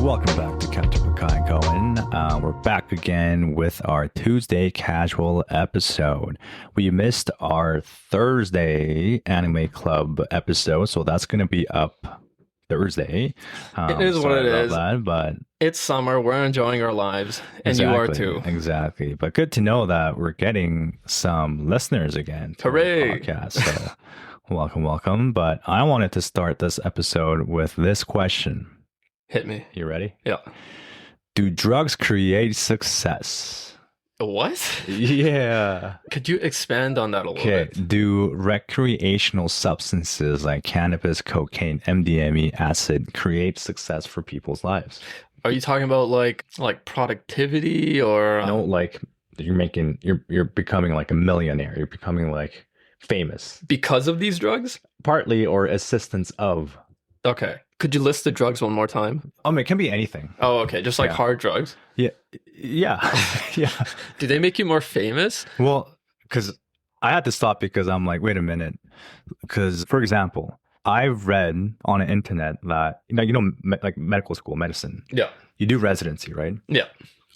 Welcome back to Captain Makai and Cowen. We're back again with our Tuesday casual episode. We missed our Thursday anime club episode, so that's going to be up Thursday. It is what it is. But it's summer. We're enjoying our lives, and exactly, you are too. Exactly. But good to know that we're getting some listeners again to Hooray! the podcast. So welcome. But I wanted to start this episode with this question. Hit me. You ready? Yeah. Do drugs create success? What? Yeah. Could you expand on that a little bit? Do recreational substances like cannabis, cocaine, MDMA, acid create success for people's lives? Are you talking about like productivity or No, like you're becoming like a millionaire. You're becoming like famous because of these drugs? Partly, or assistance of. Okay. Could you list the drugs one more time? It can be anything. Oh, okay. Just like hard drugs? Yeah. Do they make you more famous? Well, because I had to stop because I'm like, wait a minute. Because, for example, I've read on the internet that, like medical school, medicine. Yeah. You do residency, right? Yeah.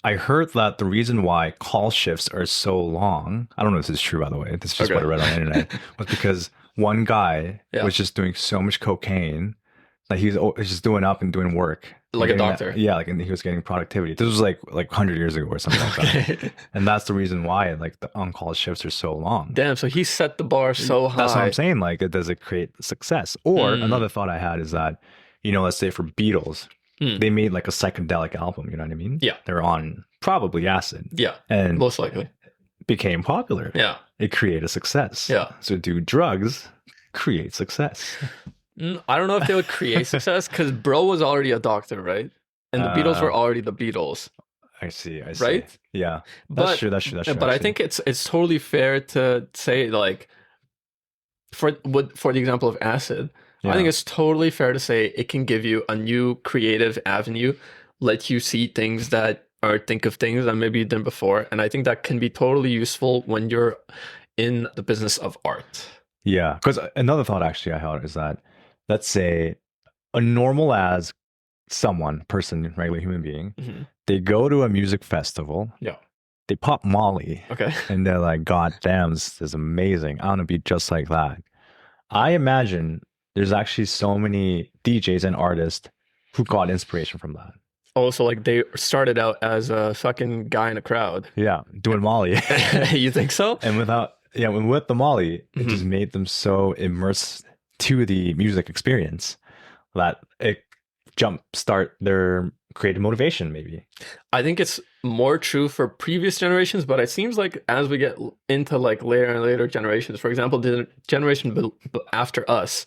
I heard that the reason why call shifts are so long, I don't know if this is true, by the way, this is just what I read on the internet, was because one guy was just doing so much cocaine. Like he was just doing up and doing work. Like a doctor. And he was getting productivity. This was like 100 years ago or something like that. And that's the reason why like the on-call shifts are so long. Damn, so he set the bar so high. That's what I'm saying. Like, does it create success? Or another thought I had is that, let's say for Beatles, they made like a psychedelic album, you know what I mean? Yeah. They're on probably acid. Yeah. And most likely. Became popular. Yeah. It created success. Yeah. So do drugs create success? I don't know if they would create success because bro was already a doctor, right? And the Beatles were already the Beatles. I see. Right? Yeah. That's true. But I think it's totally fair to say, like, for the example of acid, I think it's totally fair to say it can give you a new creative avenue, let you see things that or think of things that maybe you didn't before. And I think that can be totally useful when you're in the business of art. Yeah. Because another thought actually I had is that, let's say a normal as person, regular human being, they go to a music festival. Yeah. They pop Molly. Okay. And they're like, God damn, this is amazing. I want to be just like that. I imagine there's actually so many DJs and artists who got inspiration from that. Oh, so like they started out as a fucking guy in a crowd. Yeah. Doing Molly. You think so? And with the Molly, it just made them so immersed to the music experience that it jumpstart their creative motivation, maybe. I think it's more true for previous generations, but it seems like as we get into like later and later generations, for example, the generation after us,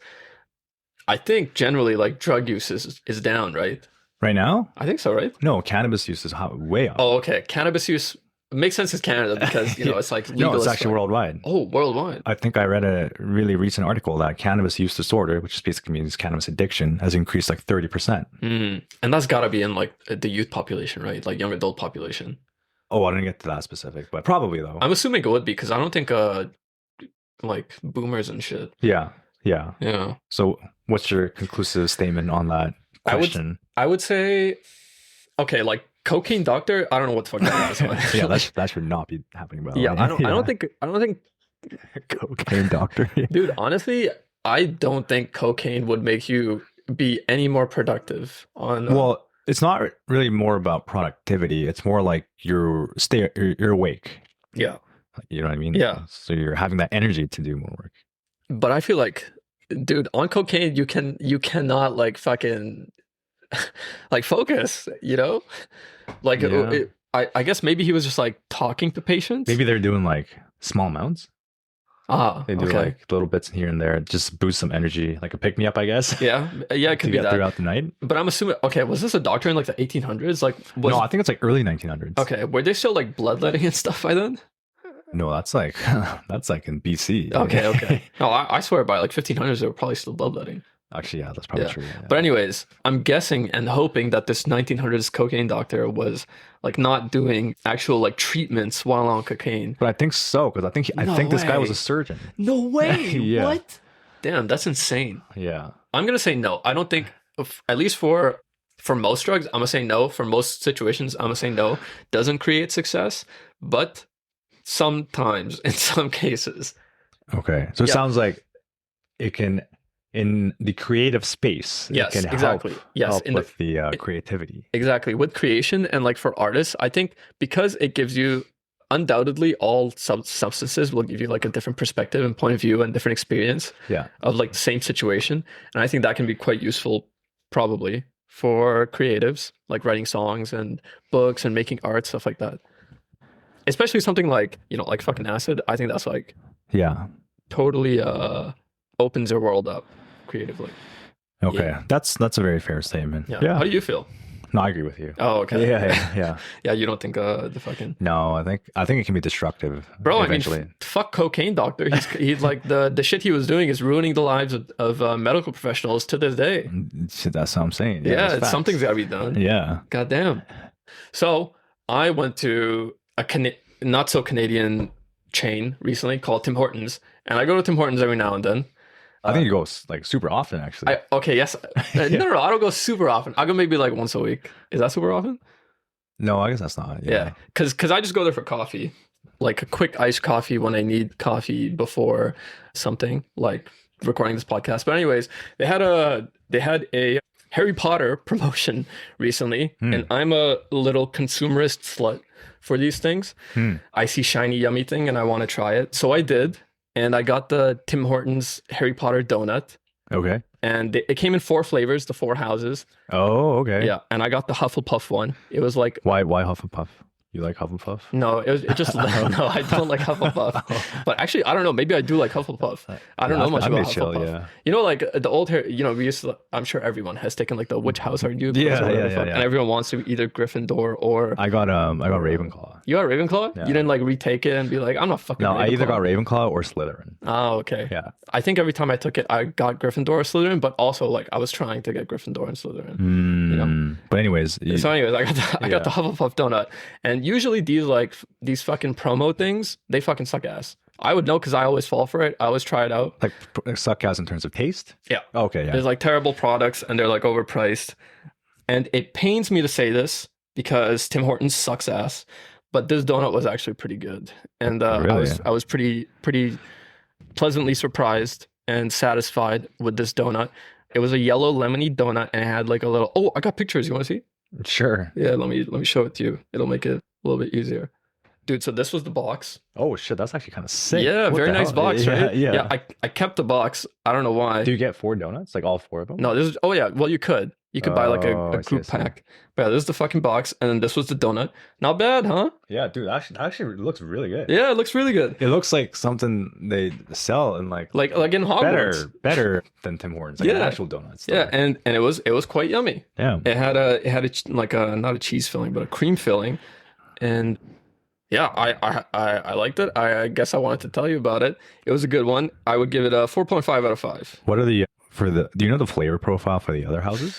I think generally like drug use is down, right? Right now? I think so, right? No, cannabis use is way up. Oh, okay. Cannabis use makes sense in Canada because, it's like legal. No, it's actually worldwide. Oh, worldwide. I think I read a really recent article that cannabis use disorder, which basically means cannabis addiction, has increased like 30%. And that's got to be in like the youth population, right? Like young adult population. Oh, I didn't get to that specific, but probably though. I'm assuming it would be because I don't think like boomers and shit. Yeah. So what's your conclusive statement on that question? I would say, okay, like cocaine doctor, I don't know what the fuck that is. Yeah, that should not be happening. By the way. I don't think cocaine doctor. Dude, honestly, I don't think cocaine would make you be any more productive. Well, it's not really more about productivity. It's more like you're awake. Yeah, you know what I mean. Yeah, so you're having that energy to do more work. But I feel like, dude, on cocaine, you cannot like fucking like focus, like I guess maybe he was just like talking to patients. Maybe they're doing like small amounts. They do like little bits here and there, just boost some energy, like a pick me up, I guess. Yeah, it could be that throughout the night. But I'm assuming, okay, was this a doctor in like the 1800s? Like, no, I think it's like early 1900s. Okay, were they still like bloodletting and stuff by then? No, that's like in BC. Okay. No, I swear by like 1500s they were probably still bloodletting. Actually, yeah, that's probably true. Yeah. But anyways, I'm guessing and hoping that this 1900s cocaine doctor was like not doing actual like treatments while on cocaine. But I think so, because I think this guy was a surgeon. No way. Yeah. What? Damn, that's insane. Yeah. I'm gonna say no. I don't think, at least for For most drugs, I'm gonna say no. For most situations, I'm gonna say no. Doesn't create success, but sometimes, in some cases, Okay. So it Yeah. sounds like it can, in the creative space, Yes, it can exactly. Yes, help in the with the creativity. exactly with creation and like for artists, I think because it gives you undoubtedly all substances will give you like a different perspective and point of view and different experience Yeah. of like the same situation, and I think that can be quite useful probably for creatives like writing songs and books and making art, stuff like that. Especially something like, like fucking acid. I think that's like Yeah. totally opens your world up creatively. Okay. Yeah. That's a very fair statement. Yeah. How do you feel? No, I agree with you. Oh, okay. Yeah. Yeah, you don't think the fucking No, I think it can be destructive. bro. Eventually. I mean, fuck cocaine doctor. He's like the shit he was doing is ruining the lives of medical professionals to this day. That's what I'm saying. Yeah, that's facts. something's got to be done. Yeah. Goddamn. So I went to a not so Canadian chain recently called Tim Hortons, and I go to Tim Hortons every now and then. I think it goes like super often, actually. Yes. No, I don't go super often. I go maybe like once a week. Is that super often? No, I guess that's not. Yeah. Because I just go there for coffee, like a quick iced coffee when I need coffee before something like recording this podcast. But anyways, they had a Harry Potter promotion recently, and I'm a little consumerist slut for these things. I see shiny yummy thing and I want to try it. So I did. And I got the Tim Hortons Harry Potter donut. Okay. And it came in 4 flavors, the 4 houses. Oh, okay. Yeah. And I got the Hufflepuff one. It was like... Why Hufflepuff? You like Hufflepuff? No, it just... no, I don't like Hufflepuff. But actually, I don't know. Maybe I do like Hufflepuff. I don't know much about Hufflepuff. Yeah. You know, like the old Harry... we used to... I'm sure everyone has taken like the which house are you? Yeah. And everyone wants to be either Gryffindor or... I got Ravenclaw. You got Ravenclaw? Yeah. You didn't like retake it and be like, I'm not fucking No, Ravenclaw. I either got Ravenclaw or Slytherin. Oh, okay. Yeah. I think every time I took it, I got Gryffindor or Slytherin, but also like I was trying to get Gryffindor and Slytherin. But anyways, I got the Hufflepuff donut, and usually these fucking promo things, they fucking suck ass. I would know because I always fall for it. I always try it out. like suck ass in terms of taste. Yeah. Okay. Yeah. There's like terrible products and they're like overpriced, and it pains me to say this because Tim Hortons sucks ass, but this donut was actually pretty good, and Really? I was pretty pleasantly surprised and satisfied with this donut. It was a yellow lemony donut, and it had like a little. Oh, I got pictures. You want to see? Sure. Yeah, let me show it to you. It'll make it a little bit easier, dude. So this was the box. Oh shit, that's actually kind of sick. Yeah, What very the nice hell? box, right? Yeah. I kept the box. I don't know why. Do you get 4 donuts? Like all 4 of them? No, this is. Oh yeah, well you could. You could buy like Oh, a I see, group I see. pack. But yeah, this is the fucking box, and then this was the donut. Not bad, huh? Yeah, dude. Actually, it looks really good. Yeah, it looks really good. It looks like something they sell in like Like in Hogwarts. better than Tim Hortons. Like an Yeah. actual donut. Yeah, and it was quite yummy. Yeah. It had a like a not a cheese filling, but a cream filling, and yeah, I liked it. I guess I wanted to tell you about it. It was a good one. I would give it a 4.5 out of 5. What are do you know the flavor profile for the other houses?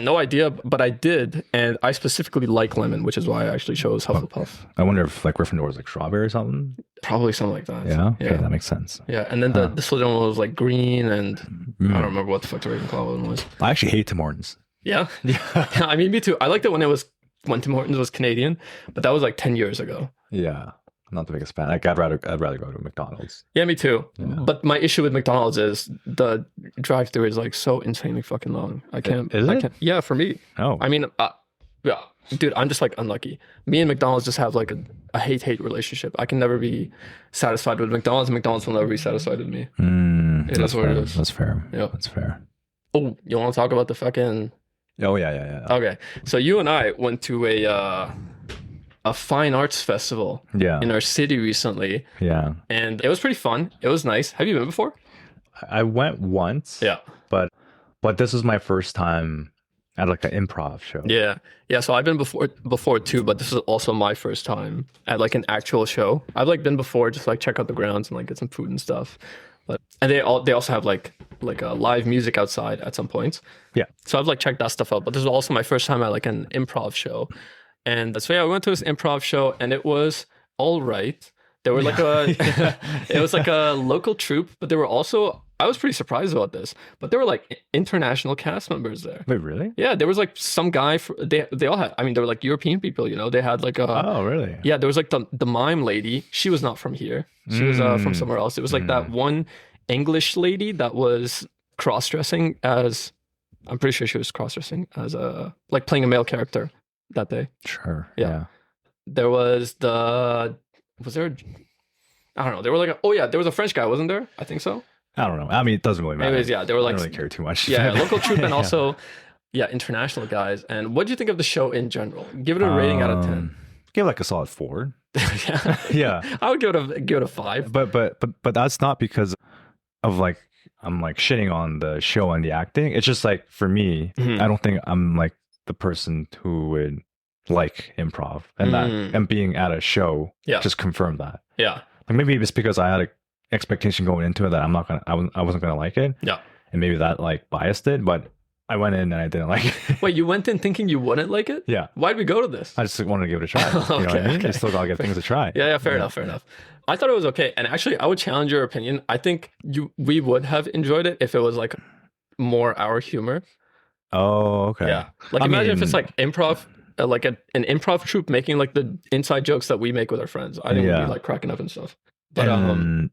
No idea, but I did, and I specifically like lemon, which is why I actually chose Hufflepuff. I wonder if like Gryffindor is like strawberry or something. Probably something like that. Yeah. Okay, Yeah. that makes sense. Yeah, and then the Slytherin one was like green, and I Mm. don't remember what the fuck the Ravenclaw one was. I actually hate Tim Hortons. Yeah, I mean, me too. I liked it when Tim Hortons was Canadian, but that was like 10 years ago. Yeah. I'm not the biggest fan. Like I'd rather go to McDonald's. Yeah, me too. Yeah. But my issue with McDonald's is the drive-through is like so insanely fucking long. I can't. Is I it? can't. Yeah, for me. Oh. I mean, yeah, dude, I'm just like unlucky. Me and McDonald's just have like a hate relationship. I can never be satisfied with McDonald's, and McDonald's will never be satisfied with me. Yeah, that's what it fair. is. That's fair. Yeah. That's fair. Oh, you want to talk about the fucking? Oh yeah. Okay, so you and I went to a fine arts festival Yeah. in our city recently, Yeah. and it was pretty fun. It was nice. Have you been before? I went once. Yeah. But this was my first time at like an improv show. Yeah. So I've been before too, but this is also my first time at like an actual show. I've like been before, just like check out the grounds and like get some food and stuff. And they also have like a live music outside at some points. Yeah. So I've like checked that stuff out. But this is also my first time at like an improv show. And so yeah, we went to this improv show and it was all right. They were like it was like a local troupe, but they were also, I was pretty surprised about this, but there were like international cast members there. Wait, really? Yeah, there was like some guy, they all had, I mean, they were like European people, you know, they had like Oh, really? yeah, there was like the mime lady. She was not from here. She was from somewhere else. It was like that one English lady that was cross-dressing as, I'm pretty sure she was cross-dressing as like playing a male character that day. Sure. Yeah. There was was there, I don't know. They were like, oh yeah, there was a French guy, wasn't there? I think so. I don't know. I mean, it doesn't really matter. Anyways, yeah, they were like, I don't really care too much. Yeah, local troupe and also, yeah, international guys. And what do you think of the show in general? Give it a rating out of 10. Give it like a solid 4. Yeah, Yeah. I would give it a 5. But that's not because of like I'm like shitting on the show and the acting. It's just like for me, I don't think I'm like the person who would like improv, and that and being at a show just confirmed that. Yeah. Like maybe it's because I had an expectation going into it that I wasn't gonna like it. Yeah. And maybe that like biased it, but I went in and I didn't like it. Wait, you went in thinking you wouldn't like it? Yeah. Why'd we go to this? I just wanted to give it a try. You know what I mean? You still gotta get things to try. Yeah, fair enough. I thought it was okay. And actually, I would challenge your opinion. I think we would have enjoyed it if it was like more our humor. Oh, okay. Yeah. Like imagine if it's like improv, like an improv troupe making like the inside jokes that we make with our friends. I think we'd be like cracking up and stuff. But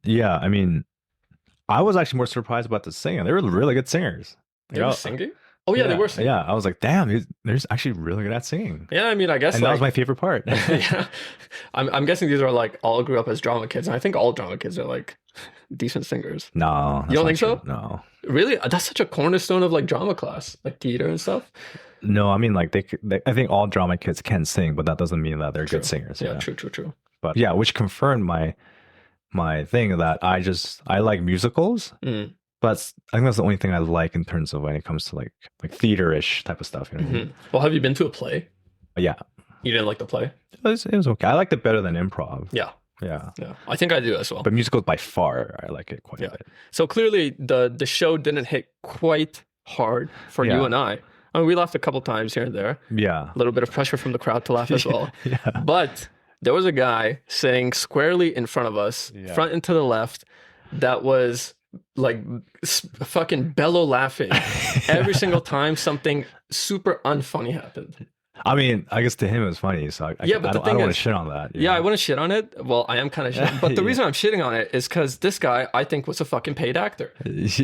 yeah, I mean, I was actually more surprised about the singing. They were really good singers. They were singing? Oh yeah, they were singing. Yeah, I was like, damn, they're actually really good at singing. Yeah, I mean, I guess, and that was my favorite part. Yeah, I'm guessing these are like all grew up as drama kids, and I think all drama kids are like decent singers. No, you don't think so? No, really? That's such a cornerstone of like drama class, like theater and stuff. No, I mean like they I think all drama kids can sing, but that doesn't mean that they're good singers. Yeah, true. But yeah, which confirmed my thing that I like musicals. But I think that's the only thing I like in terms of when it comes to like theater-ish type of stuff. You know what I mean? Well, have you been to a play? Yeah. You didn't like the play? It was okay. I liked it better than improv. Yeah. Yeah. I think I do as well. But musicals by far, I like it quite a bit. So clearly the show didn't hit quite hard for you and I. I mean, we laughed a couple times here and there. Yeah. A little bit of pressure from the crowd to laugh as well. Yeah. But there was a guy sitting squarely in front of us, front and to the left, that was like fucking bellow laughing every single time something super unfunny happened. I mean, I guess to him it was funny, so I don't want to shit on that. Yeah, I want to shit on it. Well, I am kind of shitting. But the reason I'm shitting on it is because this guy, I think, was a fucking paid actor.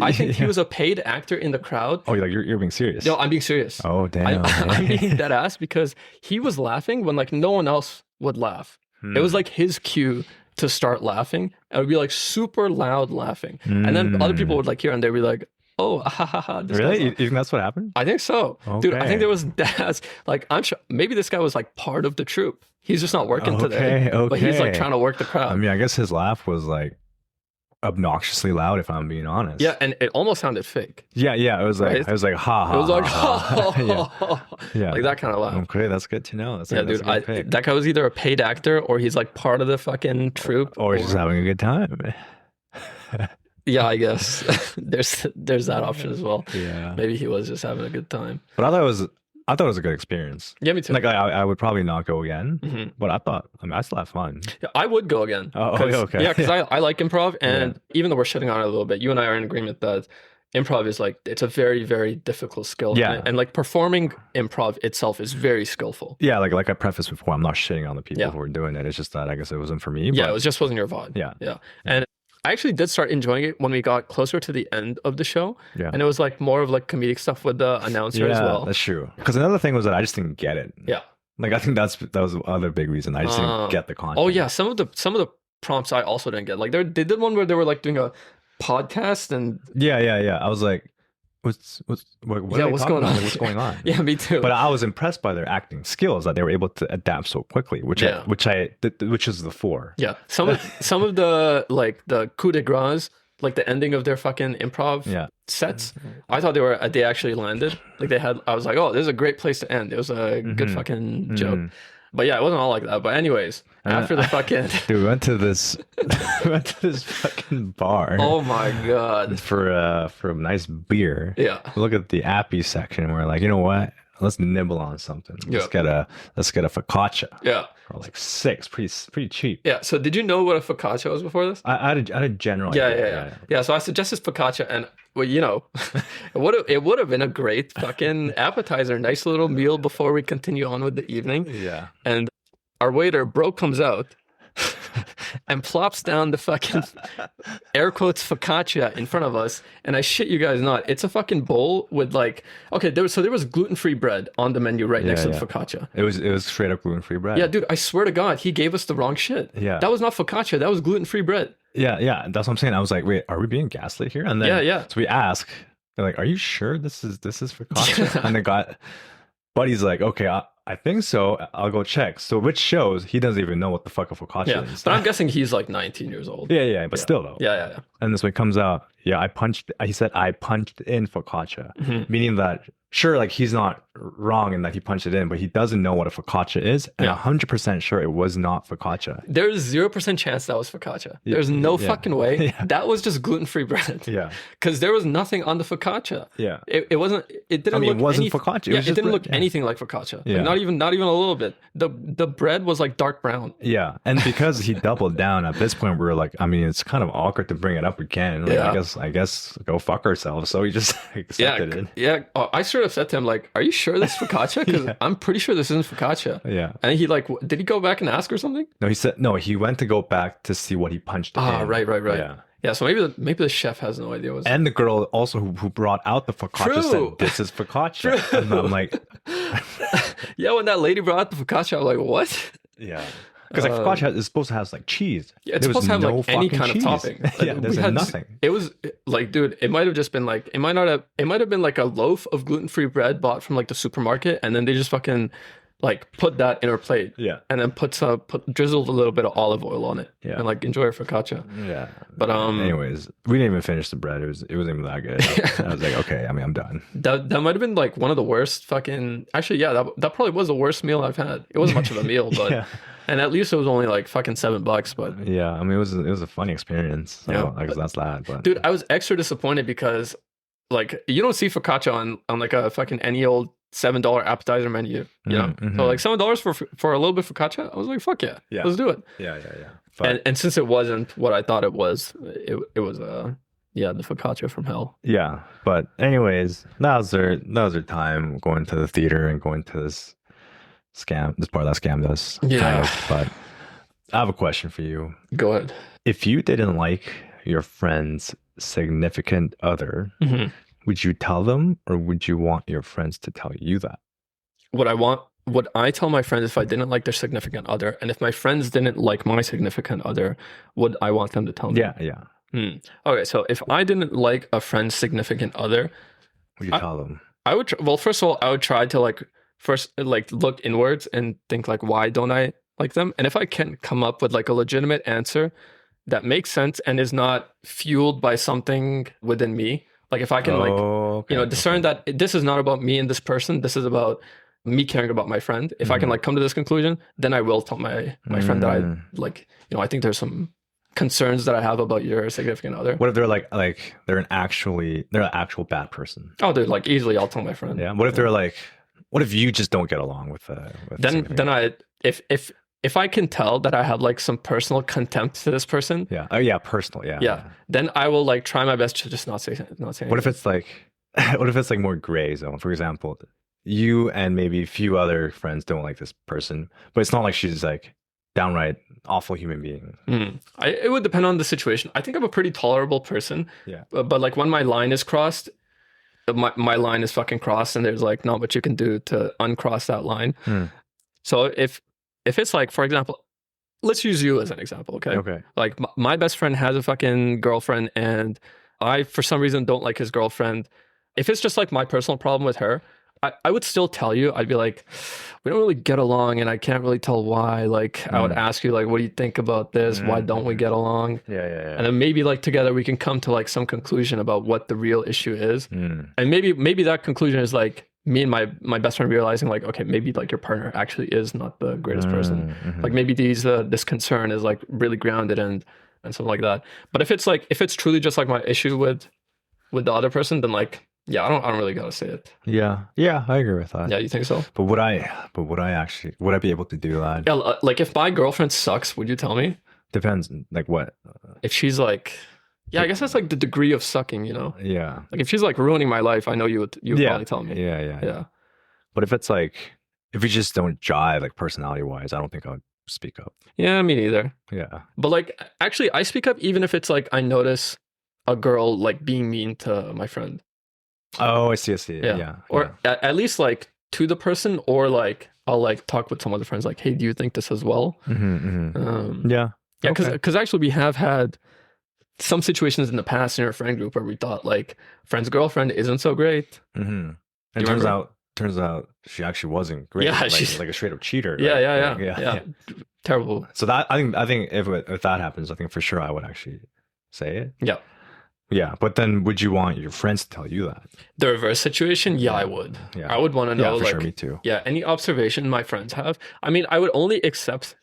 I think he was a paid actor in the crowd. Oh, you're being serious? No, I'm being serious. Oh, damn. I'm being dead ass because he was laughing when like no one else would laugh. It was like his cue to start laughing. It would be like super loud laughing. And then other people would like hear and they'd be like, oh, ha ha ha. Really? You think that's what happened? I think so. Okay. Dude, I think there was dads. Like, I'm sure maybe this guy was like part of the troupe. He's just not working today. But he's like trying to work the crowd. I mean, I guess his laugh was like obnoxiously loud, if I'm being honest. Yeah, and it almost sounded fake. Yeah. It was like, I was like, ha ha. It was like, ha. Yeah. Like that kind of laugh. Okay, that's good to know. That's dude, that guy was either a paid actor or he's like part of the fucking troupe. Or he's just having a good time. Yeah, I guess there's that option as well. Yeah, maybe he was just having a good time. But I thought it was a good experience. Yeah, me too. Like I would probably not go again, but I still had fun. Yeah, I would go again. Oh, okay. Yeah, because I like improv, and even though we're shitting on it a little bit, you and I are in agreement that improv is like, it's a very, very difficult skill. Yeah, and like performing improv itself is very skillful. Yeah, like I prefaced before, I'm not shitting on the people who are doing it. It's just that I guess it wasn't for me. Yeah, it wasn't your vibe. Yeah, and I actually did start enjoying it when we got closer to the end of the show. Yeah. And it was like more of like comedic stuff with the announcer as well. That's true. Because another thing was that I just didn't get it. Yeah. Like I think that was the other big reason. I just didn't get the content. Oh yeah, some of the prompts I also didn't get. Like they did one where they were like doing a podcast and yeah. I was like, what's going on? Like, what's going on? Yeah, me too. But I was impressed by their acting skills, that they were able to adapt so quickly, which is the 4. Yeah, some of the like the coup de grace, like the ending of their fucking improv sets, I thought they actually landed. Like I was like, oh, this is a great place to end. It was a good fucking joke. But yeah, it wasn't all like that. But anyways, after the fucking dude, we went to this fucking bar. Oh my god! For a nice beer. Yeah. We look at the appy section and we're like, you know what? let's nibble on something. Yeah. Let's get a focaccia. Yeah. Or like 6, pretty cheap. Yeah. So did you know what a focaccia was before this? I had a general Yeah, idea. yeah. So I suggested focaccia, and well, you know, it would have been a great fucking appetizer, nice little meal before we continue on with the evening. Yeah. And our waiter, bro, comes out and plops down the fucking air quotes focaccia in front of us. And I shit you guys not, it's a fucking bowl with like, okay, there was gluten-free bread on the menu right next to the focaccia. It was straight up gluten-free bread. Yeah, dude, I swear to God, he gave us the wrong shit. Yeah. That was not focaccia, that was gluten-free bread. Yeah. That's what I'm saying. I was like, wait, are we being gaslit here? And then so we ask, they're like, are you sure this is focaccia? And the buddy's like, okay, I think so. I'll go check. So which shows he doesn't even know what the fuck a focaccia is. But I'm guessing he's like 19 years old. Yeah. But still though. Yeah. And this one comes out. Yeah, he said I punched in focaccia, meaning that sure, like he's not wrong in that he punched it in, but he doesn't know what a focaccia is, and 100% sure it was not focaccia. There's 0% chance that was focaccia. There's no fucking way. Yeah. That was just gluten-free bread. Yeah, because there was nothing on the focaccia. Yeah, it wasn't. It didn't. It wasn't focaccia. It didn't look anything like focaccia. Yeah, like not even a little bit. The bread was like dark brown. Yeah, and because he doubled down at this point, we were like, I mean, it's kind of awkward to bring it up again. Like, I guess go fuck ourselves. So we just accepted it. Yeah, I sort of said to him like, "Are you sure this is focaccia? Because I'm pretty sure this isn't focaccia." Yeah, and he like, did he go back and ask or something? No, he said no. He went to go back to see what he punched. Right. Yeah, so maybe the chef has no idea what's... And the girl also who brought out the focaccia said, this is focaccia. And I'm like... Yeah, when that lady brought out the focaccia, I'm like, what? Yeah. Because like focaccia is supposed to have like cheese. Yeah, it's supposed to have like any kind of topping. Like, yeah, there's nothing. It was like, dude, it might have just been like, it might have been like a loaf of gluten-free bread bought from like the supermarket, and then they just fucking... like put that in our plate, and then drizzled a little bit of olive oil on it, and like enjoy our focaccia. Yeah, but anyways, we didn't even finish the bread. It wasn't even that good. I was like, okay, I mean, I'm done. That might have been like one of the worst fucking. Actually, yeah, that probably was the worst meal I've had. It wasn't much of a meal, but and at least it was only like fucking $7. But yeah, I mean, it was a funny experience. So I guess that's that. But dude, I was extra disappointed because like you don't see focaccia on like a fucking any old $7 appetizer menu, you know. So like $7 for a little bit of focaccia, I was like, fuck yeah, let's do it. Yeah. And since it wasn't what I thought it was, it was the focaccia from hell. Yeah, but anyways, that was their time going to the theater and going to this part that scammed us. Yeah. Kind of, but I have a question for you. Go ahead. If you didn't like your friend's significant other, would you tell them, or would you want your friends to tell you that? What I tell my friends if I didn't like their significant other, and if my friends didn't like my significant other, would I want them to tell me? Yeah. Okay, so if I didn't like a friend's significant other, would you tell them? I would. Well, first of all, I would try to first look inwards and think like, why don't I like them? And if I can come up with like a legitimate answer that makes sense and is not fueled by something within me. Like if I can discern that this is not about me and this person, this is about me caring about my friend. If I can come to this conclusion, then I will tell my friend that I think there's some concerns that I have about your significant other. What if they're they're an actual bad person? Oh, dude, like easily I'll tell my friend. Yeah. What if they're what if you just don't get along with then if I can tell that I have like some personal contempt to this person. Yeah. Oh yeah, personal. Yeah. Yeah. Then I will try my best to just not say anything. What if it's more gray zone? For example, you and maybe a few other friends don't like this person, but it's not like she's like downright awful human being. It would depend on the situation. I think I'm a pretty tolerable person. Yeah. But like when my line is crossed, my line is fucking crossed, and there's like not much you can do to uncross that line. So if it's like, for example, let's use you as an example, okay? Okay. Like my best friend has a fucking girlfriend, and I, for some reason, don't like his girlfriend. If it's just like my personal problem with her, I would still tell you. I'd be like, we don't really get along, and I can't really tell why. Like, I would ask you, like, what do you think about this? Why don't we get along? Yeah. And then maybe like together we can come to like some conclusion about what the real issue is. And maybe that conclusion is like, me and my best friend realizing like, okay, maybe like your partner actually is not the greatest person. Like maybe this concern is like really grounded and something like that. But if it's truly just like my issue with the other person, then like Yeah, I don't really gotta say it. Yeah, yeah, I agree with that. Yeah, you think so? But would I be able to do that? Yeah, like if my girlfriend sucks, would you tell me? Depends, like what? If she's like, yeah, I guess that's like the degree of sucking, you know? Yeah, Like if she's like ruining my life, I know you would yeah, probably tell me. yeah. Yeah. But if it's like, if we just don't jive, like personality wise, I don't think I would speak up. Yeah, me neither. Yeah. But like actually I speak up even if it's like I notice a girl like being mean to my friend. Oh, I see. Yeah. Yeah. Or at least like to the person, or like I'll like talk with some other friends like, hey, do you think this as well? Yeah. Yeah, Okay. because actually we have had some situations in the past in our friend group where we thought like friend's girlfriend isn't so great. And You turns out she actually wasn't great. Yeah, like, she's like a straight up cheater. yeah, right? yeah. Terrible. So that I think if that happens, I think for sure I would actually say it. Yeah. Yeah, but then would you want your friends to tell you that? The reverse situation, yeah, I would. Yeah. I would want to know Yeah, for like sure, me too. yeah, any observation my friends have. I mean, I would only accept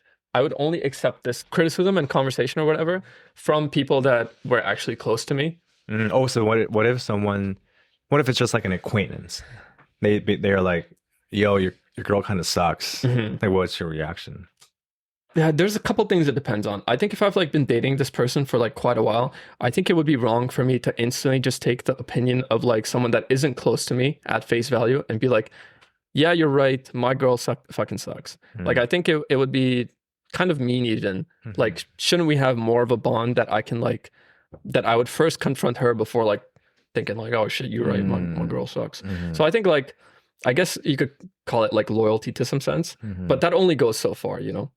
this criticism and conversation or whatever from people that were actually close to me. Oh, so what if it's just like an acquaintance? They're like, yo, your girl kind of sucks. Like, what's your reaction? Yeah, there's a couple things it depends on. I think if I've like been dating this person for like quite a while, I think it would be wrong for me to instantly just take the opinion of like someone that isn't close to me at face value and be like, yeah, you're right, my girl fucking sucks. Like I think it would be kind of mean even. Like, shouldn't we have more of a bond that I can like, that I would first confront her before like thinking like, oh shit, you're right, my girl sucks. So I think like, I guess you could call it like loyalty to some sense, but that only goes so far, you know?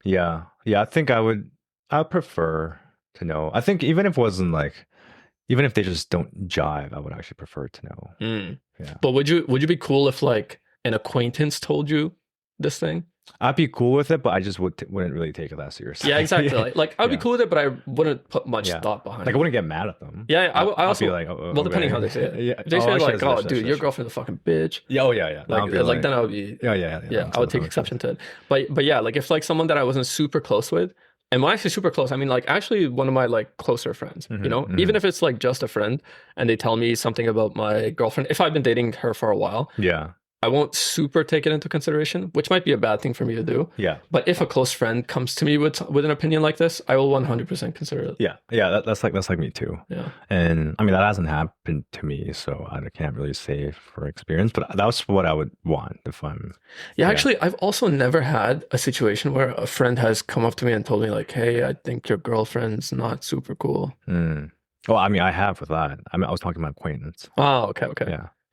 Yeah. I think I'd prefer to know. I think even if they just don't jive, I would actually prefer to know. Yeah. But would you be cool if like an acquaintance told you this thing? I'd be cool with it, but I just wouldn't really take it that seriously. Yeah, exactly. Like I'd be cool with it, but I wouldn't put much Yeah. thought behind Like it. I wouldn't get mad at them. Yeah, I also I'd be like, well, depending how they say it. Yeah. If they say like, sure, oh, dude, your girlfriend's a fucking bitch. Yeah. Oh, yeah. Like then I would be Yeah. I would take exception to it. But yeah, like if like someone that I wasn't super close with, and when I say super close, I mean like actually one of my like closer friends, you know, even if it's like just a friend and they tell me something about my girlfriend, if I've been dating her for a while, Yeah. I won't super take it into consideration, which might be a bad thing for me to do. Yeah. But if a close friend comes to me with an opinion like this, I will 100% consider it. Yeah. That's like me too. Yeah. And I mean, that hasn't happened to me, so I can't really say for experience, but that's what I would want if I'm. Yeah, actually, I've also never had a situation where a friend has come up to me and told me like, hey, I think your girlfriend's not super cool. Well, I mean, I have with that. I mean, I was talking about acquaintance. Oh, okay.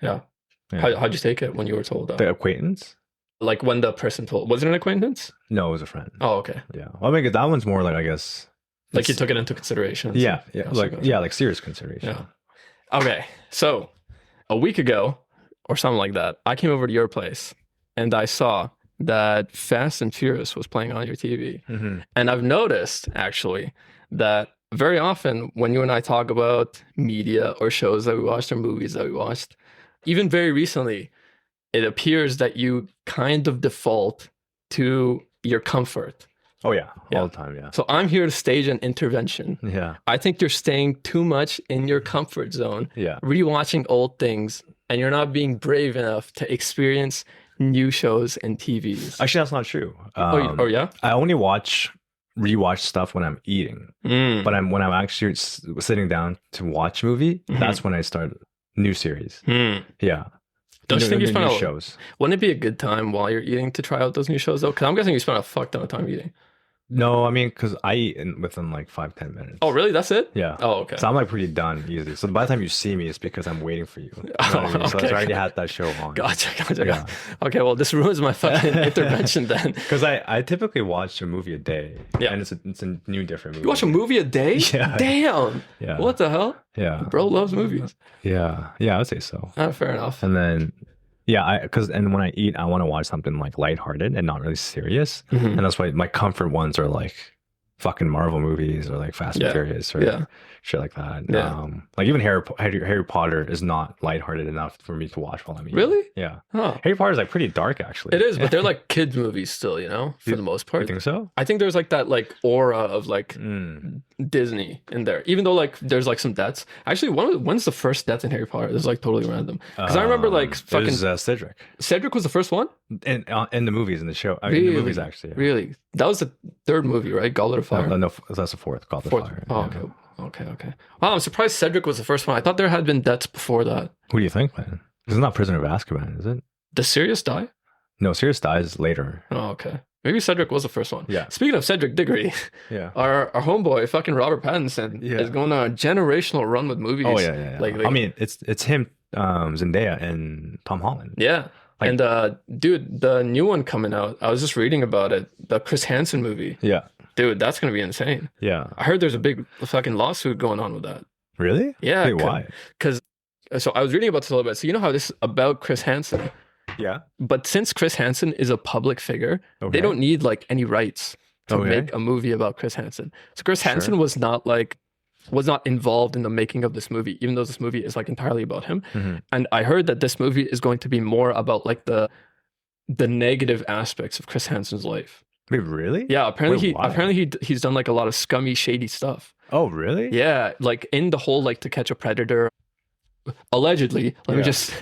Yeah. How'd you take it when you were told that? The acquaintance? Like when the person told, was it an acquaintance? No, it was a friend. Oh, okay. Yeah. Well, I mean, that one's more like, I guess. Like you took it into consideration. Yeah. Like serious consideration. Yeah. Okay. So a week ago or something like that, I came over to your place and I saw that Fast and Furious was playing on your TV. And I've noticed actually that very often when you and I talk about media or shows that we watched or movies that we watched, even very recently, it appears that you kind of default to your comfort. Oh, yeah. All the time. Yeah. So I'm here to stage an intervention. Yeah. I think you're staying too much in your comfort zone, Yeah. rewatching old things, and you're not being brave enough to experience new shows and TVs. Actually, that's not true. Oh, yeah? I only rewatch stuff when I'm eating. But when I'm actually sitting down to watch a movie, that's when I start new series. Yeah. Don't you think you spend shows? Wouldn't it be a good time while you're eating to try out those new shows though? Because I'm guessing you spend a fuck ton of time eating. No, I mean, because I eat within like 5-10 minutes. Oh, really? That's it? Yeah. Oh, okay. So I'm like pretty done easily. So by the time you see me, it's because I'm waiting for you. You know what I mean? So I already had that show on. Gotcha. Yeah. Okay, well, this ruins my fucking intervention then. Because I typically watch a movie a day. Yeah. And it's a new different movie. You watch a movie a day? Yeah. Damn. Yeah. What the hell? Yeah. Bro loves movies. Yeah. Yeah, I would say so. Fair enough. And then, and when I eat, I want to watch something like lighthearted and not really serious. And that's why my comfort ones are like fucking Marvel movies or like Fast and Furious or shit like that. Yeah. Like even Harry Potter is not lighthearted enough for me to watch while I'm eating. Really? Yeah. Huh. Harry Potter is like pretty dark actually. It is, but they're like kids movies still, you know, for the most part. You think so? I think there's like that like aura of like Disney in there, even though like there's like some deaths. Actually, when's the first death in Harry Potter? This is like totally random because I remember like fucking Cedric Cedric was the first one in the movies, in the show. I mean, in the movies actually. Yeah. Really, that was the third movie, right? Goblet of Fire. No, that's the fourth. Goblet of Fire. Oh, okay. Wow, I'm surprised Cedric was the first one. I thought there had been deaths before that. What do you think, man? It's not Prisoner of Azkaban, is it? Does Sirius die? No, Sirius dies later. Oh, okay. Maybe Cedric was the first one. Yeah. Speaking of Cedric Diggory, yeah, our homeboy, fucking Robert Pattinson, is going on a generational run with movies. Oh yeah. Like I mean, it's him, Zendaya, and Tom Holland. Yeah. Like, and dude, the new one coming out, I was just reading about it. The Chris Hansen movie. Yeah. Dude, that's gonna be insane. Yeah. I heard there's a big fucking lawsuit going on with that. Really? Yeah. Wait, why? Because so I was reading about this a little bit. So you know how this is about Chris Hansen. Yeah. But since Chris Hansen is a public figure, they don't need like any rights to make a movie about Chris Hansen. So Chris Hansen was not involved in the making of this movie, even though this movie is like entirely about him. Mm-hmm. And I heard that this movie is going to be more about like the negative aspects of Chris Hansen's life. Wait, really? Yeah, apparently he's done like a lot of scummy, shady stuff. Oh, really? Yeah, like in the whole like To Catch a Predator. Allegedly, let me just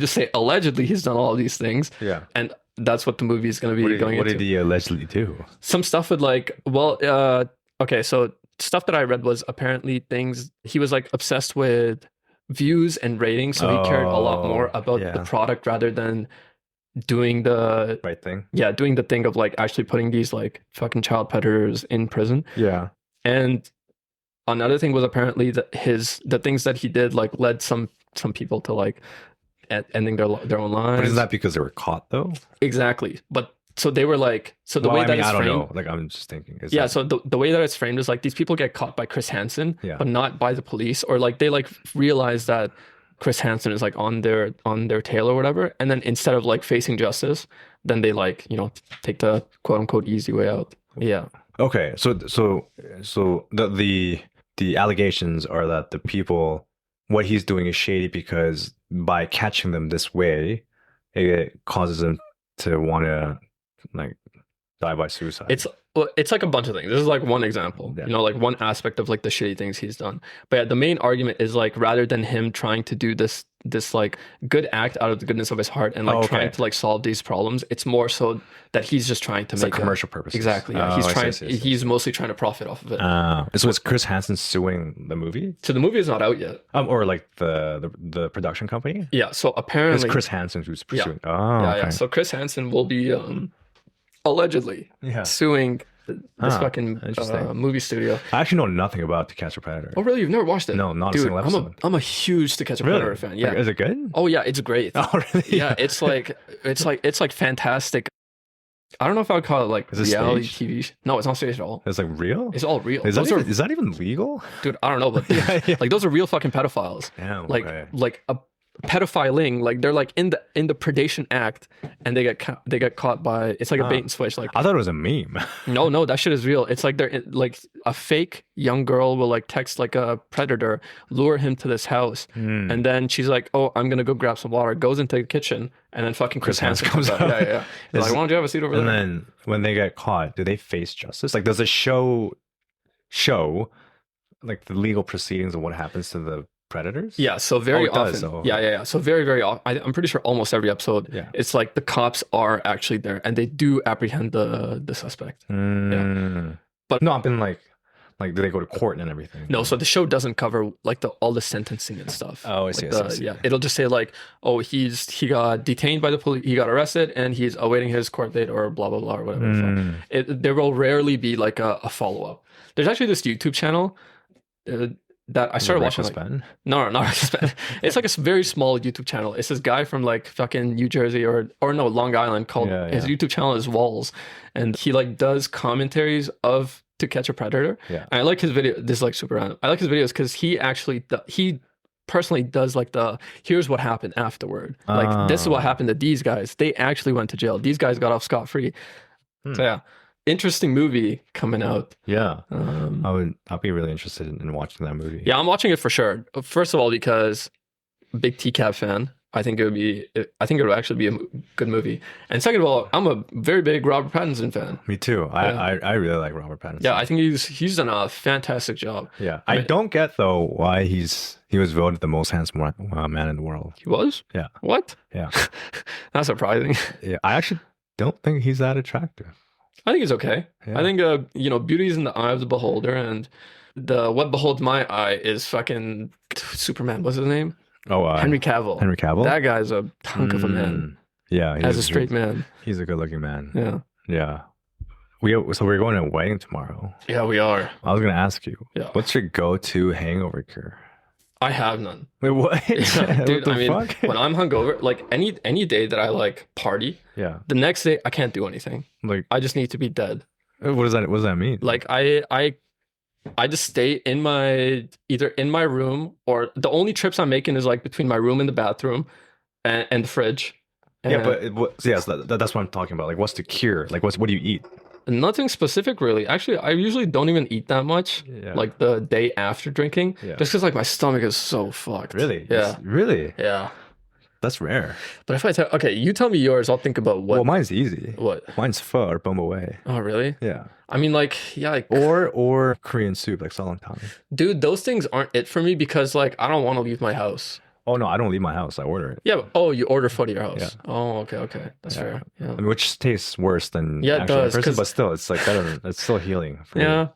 say, allegedly, he's done all of these things. Yeah, and that's what the movie is going to be going into. What did he allegedly do? Some stuff with like, okay, so stuff that I read was apparently things he was like obsessed with views and ratings, so he cared a lot more about the product rather than doing the right thing. Yeah, doing the thing of like actually putting these like fucking child predators in prison. Yeah, and another thing was apparently that the things that he did like led some people to like ending their own lives. But isn't that because they were caught though? Exactly. But so they were like, so the way that it's framed, I don't know. Like I'm just thinking. So the way that it's framed is like these people get caught by Chris Hansen, but not by the police, or like they like realize that Chris Hansen is like on their tail or whatever, and then instead of like facing justice, then they like take the quote unquote easy way out. Yeah. Okay. So the allegations are that the people, what he's doing is shady because by catching them this way, it causes them to want to like die by suicide. It's like a bunch of things. This is like one example, like one aspect of like the shitty things he's done. But yeah, the main argument is like rather than him trying to do this like good act out of the goodness of his heart and like trying to like solve these problems, it's more so that he's just trying to make like commercial purposes. Exactly. Yeah. He's mostly trying to profit off of it. So is Chris Hansen suing the movie? So the movie is not out yet. Or like the production company? Yeah. So apparently it's Chris Hansen who's pursuing. Yeah. Yeah. So Chris Hansen will be allegedly suing this fucking movie studio. I actually know nothing about To Catch a Predator. Oh, really? You've never watched it? No, not a single episode. I'm a huge To Catch a Predator fan. Yeah. Like, is it good? Oh yeah, it's great. Oh really? Yeah, it's like fantastic. I don't know if I would call it like reality TV. No, it's not staged at all. It's like real? It's all real. Is that even legal? Dude, I don't know, but like those are real fucking pedophiles. Damn, like a pedophiling, like they're like in the predation act, and they get caught by, it's like a bait and switch. Like I thought it was a meme. No, that shit is real. It's like they're like a fake young girl will like text like a predator, lure him to this house, and then she's like, oh, I'm gonna go grab some water, goes into the kitchen, and then fucking Chris Hansen comes out. Yeah. Like, why don't you have a seat over there? And then when they get caught, do they face justice? Like, does the show like the legal proceedings of what happens to the predators? Yeah, so very often. Yeah. So very, very often. I'm pretty sure almost every episode, it's like the cops are actually there and they do apprehend the suspect. Yeah. But no, I've been like do they go to court and everything? No, so the show doesn't cover like all the sentencing and stuff. Oh, I see. Yeah, it'll just say like, oh, he got detained by the police, he got arrested, and he's awaiting his court date or blah blah blah or whatever. There will rarely be like a follow up. There's actually this YouTube channel that I started watching. No, not Reckless Ben. It's like a very small YouTube channel. It's this guy from like fucking New Jersey or no, Long Island called his YouTube channel is Walls, and he like does commentaries of To Catch a Predator. Yeah, and I like his video. This is like super random. I like his videos because he personally does like here's what happened afterward. Like this is what happened to these guys. They actually went to jail. These guys got off scot-free. So yeah. Interesting movie coming out. Yeah. I'll be really interested in watching that movie. Yeah, I'm watching it for sure. First of all, because big TCAP fan. I think it would actually be a good movie. And second of all, I'm a very big Robert Pattinson fan. Me too. Yeah. I really like Robert Pattinson. Yeah, I think he's done a fantastic job. Yeah. I I mean- don't get though why he was voted the most handsome man in the world. He was? Yeah. What? Yeah. Not surprising. Yeah. I actually don't think he's that attractive. I think it's okay. Yeah. I think beauty is in the eye of the beholder, and what beholds my eye is fucking Superman. What's his name? Oh, Henry Cavill. Henry Cavill. That guy's a hunk of a man. Yeah. As a straight man. He's a good looking man. Yeah. Yeah. So we're going to a wedding tomorrow. Yeah, we are. I was going to ask you, Yeah. what's your go-to hangover cure? I have none. Wait, what? Yeah, dude, What I the mean, fuck? when I'm hungover, like any day that I like party, Yeah. the next day I can't do anything. Like, I just need to be dead. what does that mean? Like I just stay either in my room, or the only trips I'm making is like between my room and the bathroom and the fridge. yeah, And but yes, that's what I'm talking about. Like, what's the cure? Like, what do you eat? nothing specific really. Actually, I usually don't even eat that much. Yeah. Like the day after drinking, Yeah. just because like my stomach is so fucked. Really? Yeah. Really? Yeah. That's rare. But if okay, you tell me yours, I'll think about what. Well, mine's easy. What? Mine's pho or bum away. Oh, really? Yeah. I mean, like, yeah, like, Or Korean soup, like salantang. dude, those things aren't it for me because, like, I don't want to leave my house. Oh no, I don't leave my house. I order it. Yeah. But, oh, you order food at your house. Yeah. Oh, okay. That's Yeah. fair. Yeah. I mean, which tastes worse than Yeah, it actually in does, person, 'cause- but still, it's like better. It's still healing. For me. Yeah.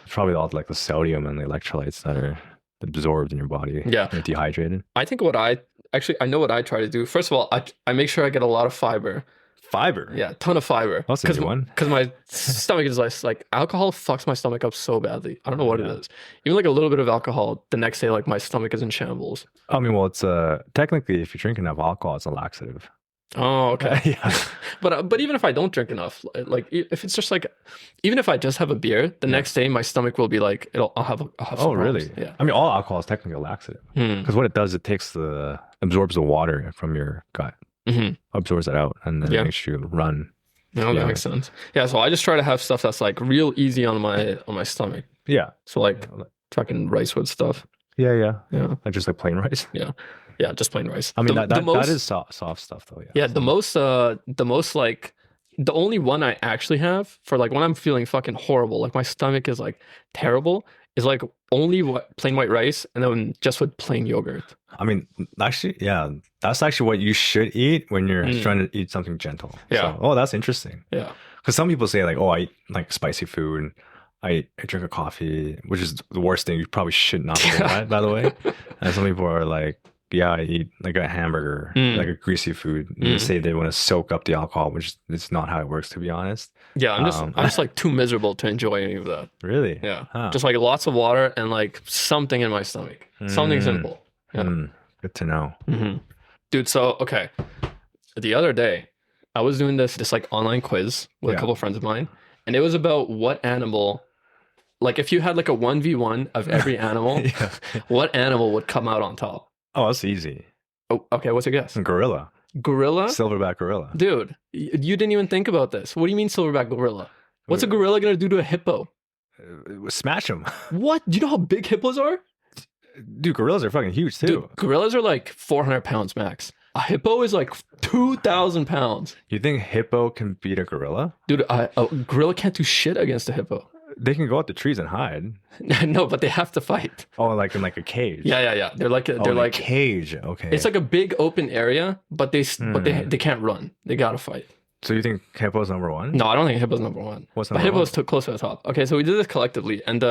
It's probably all like the sodium and the electrolytes that are absorbed in your body. Yeah. You're dehydrated. I think I know what I try to do. First of all, I make sure I get a lot of fiber. Fiber. Yeah, a ton of fiber. That's a new one. Because my stomach is like alcohol fucks my stomach up so badly. I don't know what Yeah. it is. Even like a little bit of alcohol, the next day, like my stomach is in shambles. I mean, well, it's technically if you drink enough alcohol, it's a laxative. Oh, okay. Yeah. But even if I don't drink enough, like if it's just like, even if I just have a beer, the next day my stomach will be like, I'll have some Oh, really? problems. Yeah. I mean, all alcohol is technically a laxative Hmm. because what it does, it absorbs the water from your gut, Mhm. absorbs it out, and then Yeah. it makes you run. No, that Yeah. makes sense. Yeah, so I just try to have stuff that's like real easy on my stomach. Yeah. So like fucking rice with stuff. Yeah. Yeah. Like just like plain rice. Yeah, just plain rice. I mean, The that most- is soft stuff though. Yeah. Yeah, the most like the only one I actually have for like when I'm feeling fucking horrible, like my stomach is like terrible, is like only plain white rice and then just with plain yogurt. I mean, actually, yeah, that's actually what you should eat when you're Mm. trying to eat something gentle. Yeah. So, oh, that's interesting. Yeah. Because some people say like, oh, I eat like spicy food. And I drink a coffee, which is the worst thing. You probably should not do that, by the way. And some people are like, yeah, I eat like a hamburger, Mm. like a greasy food. And they say they want to soak up the alcohol, which is not how it works, to be honest. Yeah, I'm Um, just like too miserable to enjoy any of that. Really? Yeah. Huh. Just like lots of water and like something in my stomach. Something Mm. simple. Yeah. Good to know. hmm Dude, so okay. The other day, I was doing this like online quiz with Yeah. a couple friends of mine, and it was about what animal, like if you had like a 1v1 of every animal, Yeah. what animal would come out on top? Oh, that's easy. Oh, okay, what's your guess? Gorilla. Gorilla? Silverback gorilla. Dude, you didn't even think about this. What do you mean silverback gorilla? What's a gorilla gonna do to a hippo? Smash them. What? Do you know how big hippos are? Dude, gorillas are fucking huge too. Dude, gorillas are like 400 pounds max. A hippo is like 2,000 pounds. You think hippo can beat a gorilla? Dude, a gorilla can't do shit against a hippo. They can go up the trees and hide. No, but they have to fight. Oh, like in like a cage. Yeah. They're like Oh, in a cage. Okay. it's like a big open area, but they Hmm. they can't run. They gotta fight. So you think hippo's number one? No, I don't think hippo's number one. What's But number one? hippo's too close to the top. Okay, so we did this collectively, and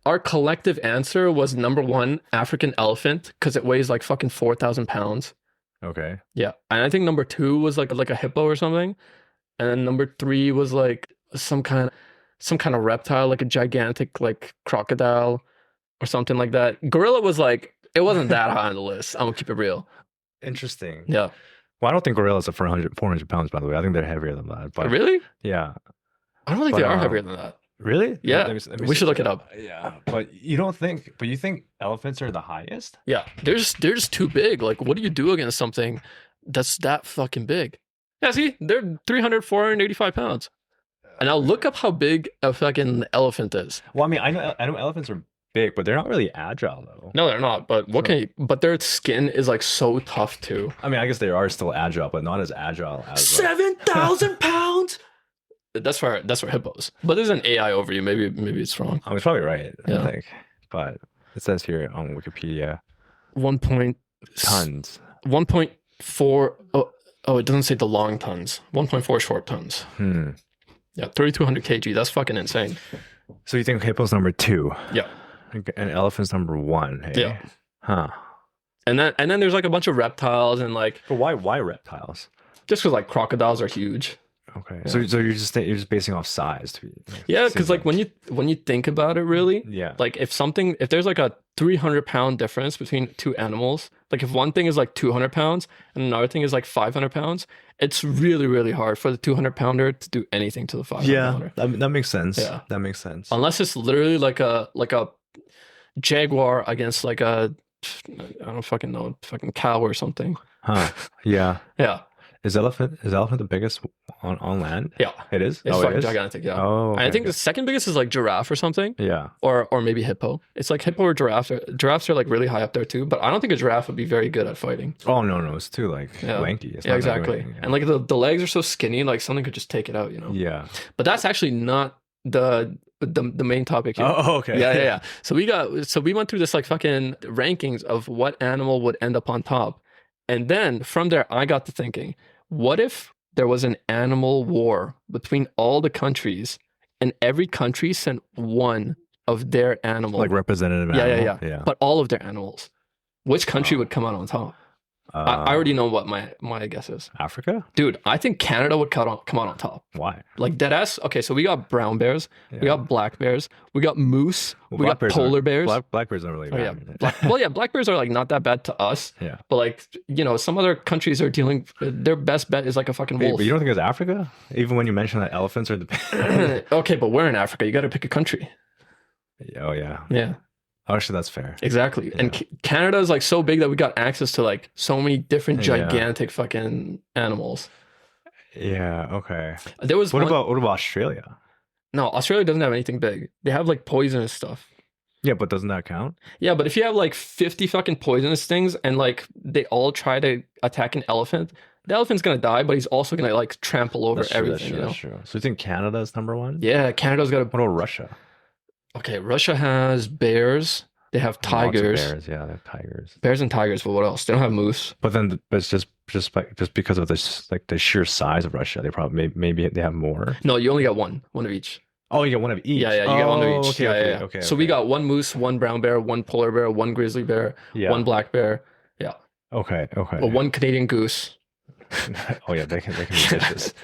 our collective answer was number one, African elephant, because it weighs like fucking 4,000 pounds. Okay. Yeah, and I think number two was like a hippo or something, and then number three was like some kind of reptile, like a gigantic like crocodile or something like that. Gorilla was like it wasn't that high on the list. I'm gonna keep it real. Interesting. Yeah, Well, I don't think gorillas are 400 pounds, by the way. I think they're heavier than that. But really? yeah. I don't think But, they are heavier than that. Really? Yeah. Let me We see. should look it up. Yeah. But you think elephants are the highest? Yeah, they're just too big. Like, what do you do against something that's that fucking big? Yeah, see, they're 300, 485 pounds. And now look up how big a fucking elephant is. Well, I mean, I know elephants are big, but they're not really agile though. No, they're not. But but their skin is like so tough too. I mean, I guess they are still agile, but not as agile as 7,000 pounds. That's for hippos. But there's an AI overview. Maybe it's wrong. I was probably right. Yeah. I think, but it says here on Wikipedia 1 point tons. 1.4. Oh, it doesn't say the long tons. 1.4 short tons. Yeah, 3,200 kg. That's fucking insane. So you think hippo's number 2? Yeah. And elephant's number 1? Hey? Yeah. Huh. And then there's like a bunch of reptiles and like. But why reptiles? Just because like crocodiles are huge. Okay. Yeah. So you're just basing off size. Yeah, because like when you think about it, really. Yeah. Like if there's like a 300-pound difference between two animals, like if one thing is like 200 pounds and another thing is like 500 pounds, it's really, really hard for the 200-pounder to do anything to the 500-pounder. Yeah, that makes sense. Yeah. That makes sense. Unless it's literally like a jaguar against like a, I don't fucking know, fucking cow or something. Huh. Yeah. Yeah. Is elephant the biggest on land? Yeah. It is? It's fucking gigantic, yeah. Oh, okay, I think the second biggest is like giraffe or something. Yeah. Or maybe hippo. It's like hippo or giraffe. Giraffes are like really high up there too, but I don't think a giraffe would be very good at fighting. Oh, no. It's too like lanky. It's Yeah, not exactly. anything, And like the legs are so skinny, like something could just take it out, you know? Yeah. But that's actually not the main topic here. Oh, okay. Yeah. So we went through this like fucking rankings of what animal would end up on top. And then from there, I got to thinking, what if there was an animal war between all the countries and every country sent one of their animals? Like representative animal? Yeah. But all of their animals. Which country would come out on top? I already know what my guess is. Africa? Dude, I think Canada would come out on top. Why? Like Deadass. Okay, so we got brown bears, we got black bears, we got moose, we got polar bears. Black bears aren't really bad. Black bears are like not that bad to us. Yeah. But like, you know, some other countries are dealing, their best bet is like a fucking wolf. But you don't think it's Africa? Even when you mention that elephants are the Okay, but we're in Africa. You got to pick a country. Oh, yeah. Yeah. Actually, that's fair. Exactly. Yeah. And Canada is like so big that we got access to like so many different gigantic fucking animals. Yeah, okay. There was what about Australia? No, Australia doesn't have anything big. They have like poisonous stuff. Yeah, but doesn't that count? Yeah, but if you have like 50 fucking poisonous things and like they all try to attack an elephant, the elephant's gonna die, but he's also gonna like trample over everything. That's true. So you think Canada is number 1? Yeah, Canada's got a. What about Russia? Okay, Russia has bears. They have tigers. Bears, yeah, they have tigers. Bears and tigers, but what else? They don't have moose. But then, it's just because of this, like the sheer size of Russia, they probably maybe they have more. No, you only got one of each. Oh, you get one of each. Yeah, you get one of each. Okay. So we got one moose, one brown bear, one polar bear, one grizzly bear, one black bear. Yeah. Okay. Well, one Canadian goose. Oh yeah, they can be vicious.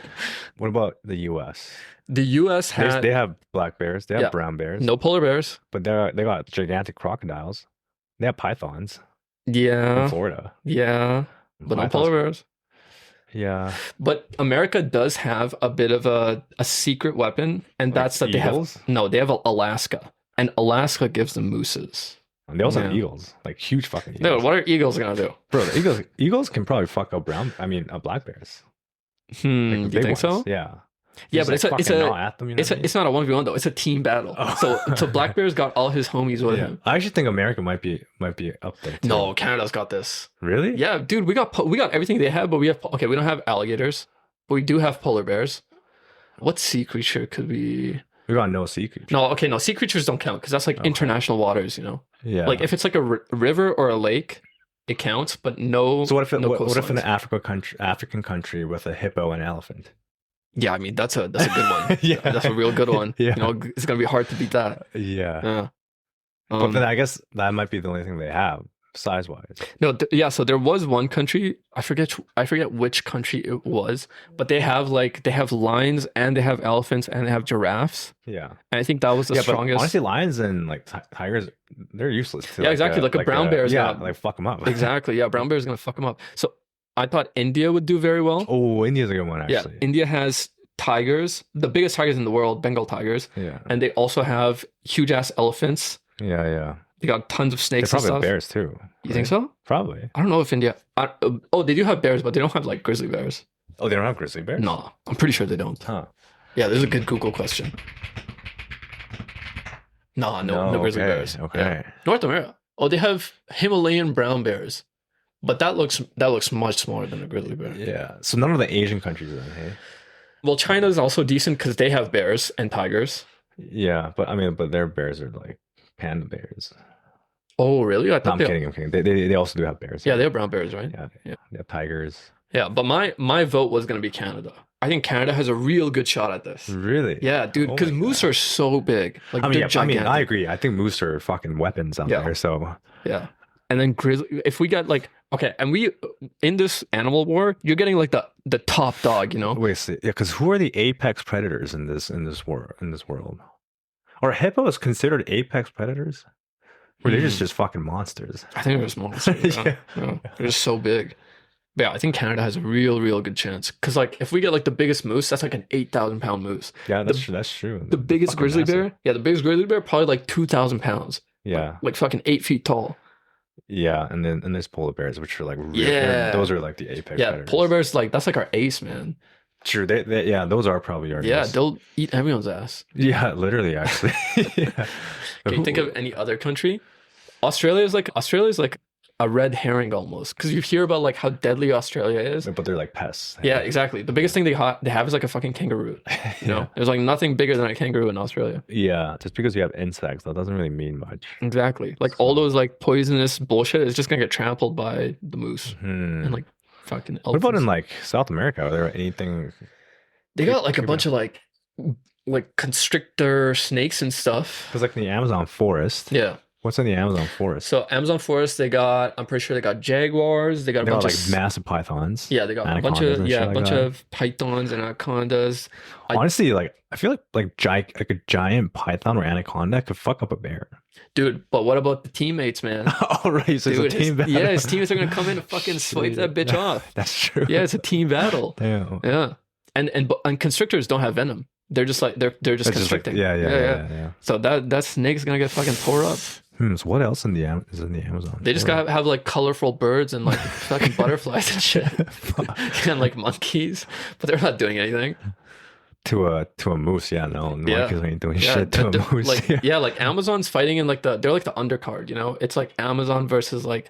What about the U.S.? The U.S. has they have black bears, they have brown bears, no polar bears, but they got gigantic crocodiles. They have pythons. Yeah. In Florida. Yeah. But no polar bears. Yeah. But America does have a bit of a secret weapon, and like that's that eagles? They have Alaska, and Alaska gives them mooses. And they also have eagles, like huge fucking eagles. No, what are eagles gonna do? Bro, the eagles can probably fuck up black bears. Like you think ones. So? Yeah. Yeah, but it's not a 1v1 though. It's a team battle. Oh. So Black Bear's got all his homies with him. I actually think America might be up there too. No, Canada's got this. Really? Yeah, dude, we got everything they have, but we don't have alligators, but we do have polar bears. What sea creature could we? We got no sea creatures. No, sea creatures don't count because that's like international waters, you know. Yeah. Like if it's like a river or a lake, it counts, but no. So what if an African country with a hippo and elephant? Yeah, I mean that's a good one. Yeah, that's a real good one. Yeah. You know, it's gonna be hard to beat that. Yeah. But then I guess that might be the only thing they have size wise. No, so there was one country, I forget which country it was, but they have lions and they have elephants and they have giraffes. Yeah. And I think that was the strongest. But honestly, lions and like tigers, they're useless too. Yeah, exactly. Like a brown bear is like fuck them up. Exactly. Yeah, brown bear is gonna fuck them up. So I thought India would do very well. Oh, India's a good one, actually. Yeah, India has tigers, the biggest tigers in the world, Bengal tigers. Yeah. And they also have huge ass elephants. Yeah. They got tons of snakes they and stuff. Bears too. You think so? Probably. I don't know if India. They do have bears, but they don't have like grizzly bears. Oh, they don't have grizzly bears? No, I'm pretty sure they don't. Huh. Yeah, this is a good Google question. No grizzly bears. Okay. Yeah. North America. Oh, they have Himalayan brown bears, but that looks much smaller than a grizzly bear. Yeah. So none of the Asian countries then, hey? Well, China is also decent because they have bears and tigers. Yeah, but I mean, but their bears are like panda bears. Oh, really? I No, thought I'm kidding. I'm kidding. They also do have bears. Yeah, they have brown bears, right? Yeah. Yeah. They have tigers. Yeah, but my vote was gonna be Canada. I think Canada has a real good shot at this. Really? Yeah, dude, because moose are so big. Like, I mean, they're gigantic. I agree. I think moose are fucking weapons out there. So yeah, and then grizzly. If we got like and we in this animal war, you're getting like the top dog. You know? wait, see, yeah, because who are the apex predators in this world? Are hippos considered apex predators? Or they're just fucking monsters? I think they're just monsters. Yeah. They're just so big. But yeah, I think Canada has a real good chance. Because like if we get like the biggest moose, that's like an 8,000-pound moose. Yeah, that's true. The biggest grizzly bear, the biggest grizzly bear probably like 2,000 pounds. Yeah, like fucking 8 feet tall. Yeah, and there's polar bears, which are like those are like the apex. Yeah, predators. polar bears that's like our ace, man. True, those are probably our. Yeah, ace. they'll eat everyone's ass. Yeah, literally, actually. Yeah. Can you think of any other country? Australia's like a red herring almost, because you hear about like how deadly Australia is, but they're like pests. Yeah, exactly. The biggest thing they have is like a fucking kangaroo. You know, there's like nothing bigger than a kangaroo in Australia. Yeah, just because you have insects, that doesn't really mean much. Exactly. Like all those like poisonous bullshit is just gonna get trampled by the moose and like fucking elephants. What about in like South America? Are there anything? They got like a bunch of like constrictor snakes and stuff. Because like in the Amazon forest. Yeah. What's in the Amazon forest? So Amazon forest, I'm pretty sure they got jaguars. They got a bunch of massive pythons. Yeah, they got a bunch of pythons and anacondas. Honestly, like I feel like a giant python or anaconda could fuck up a bear. Dude, but what about the teammates, man? Oh, right. So it's a team battle. Yeah, his teammates are gonna come in and fucking swipe that bitch off. That's true. Yeah, it's a team battle. Damn. Yeah. And constrictors don't have venom. They're just like they're just constricting. Yeah. So that snake's gonna get fucking tore up. So what else is in the Amazon? They just gotta have like colorful birds and like fucking butterflies and shit, and like monkeys, but they're not doing anything. To a moose, monkeys ain't doing shit to a moose. Like Amazon's fighting in like they're like the undercard, you know? It's like Amazon versus like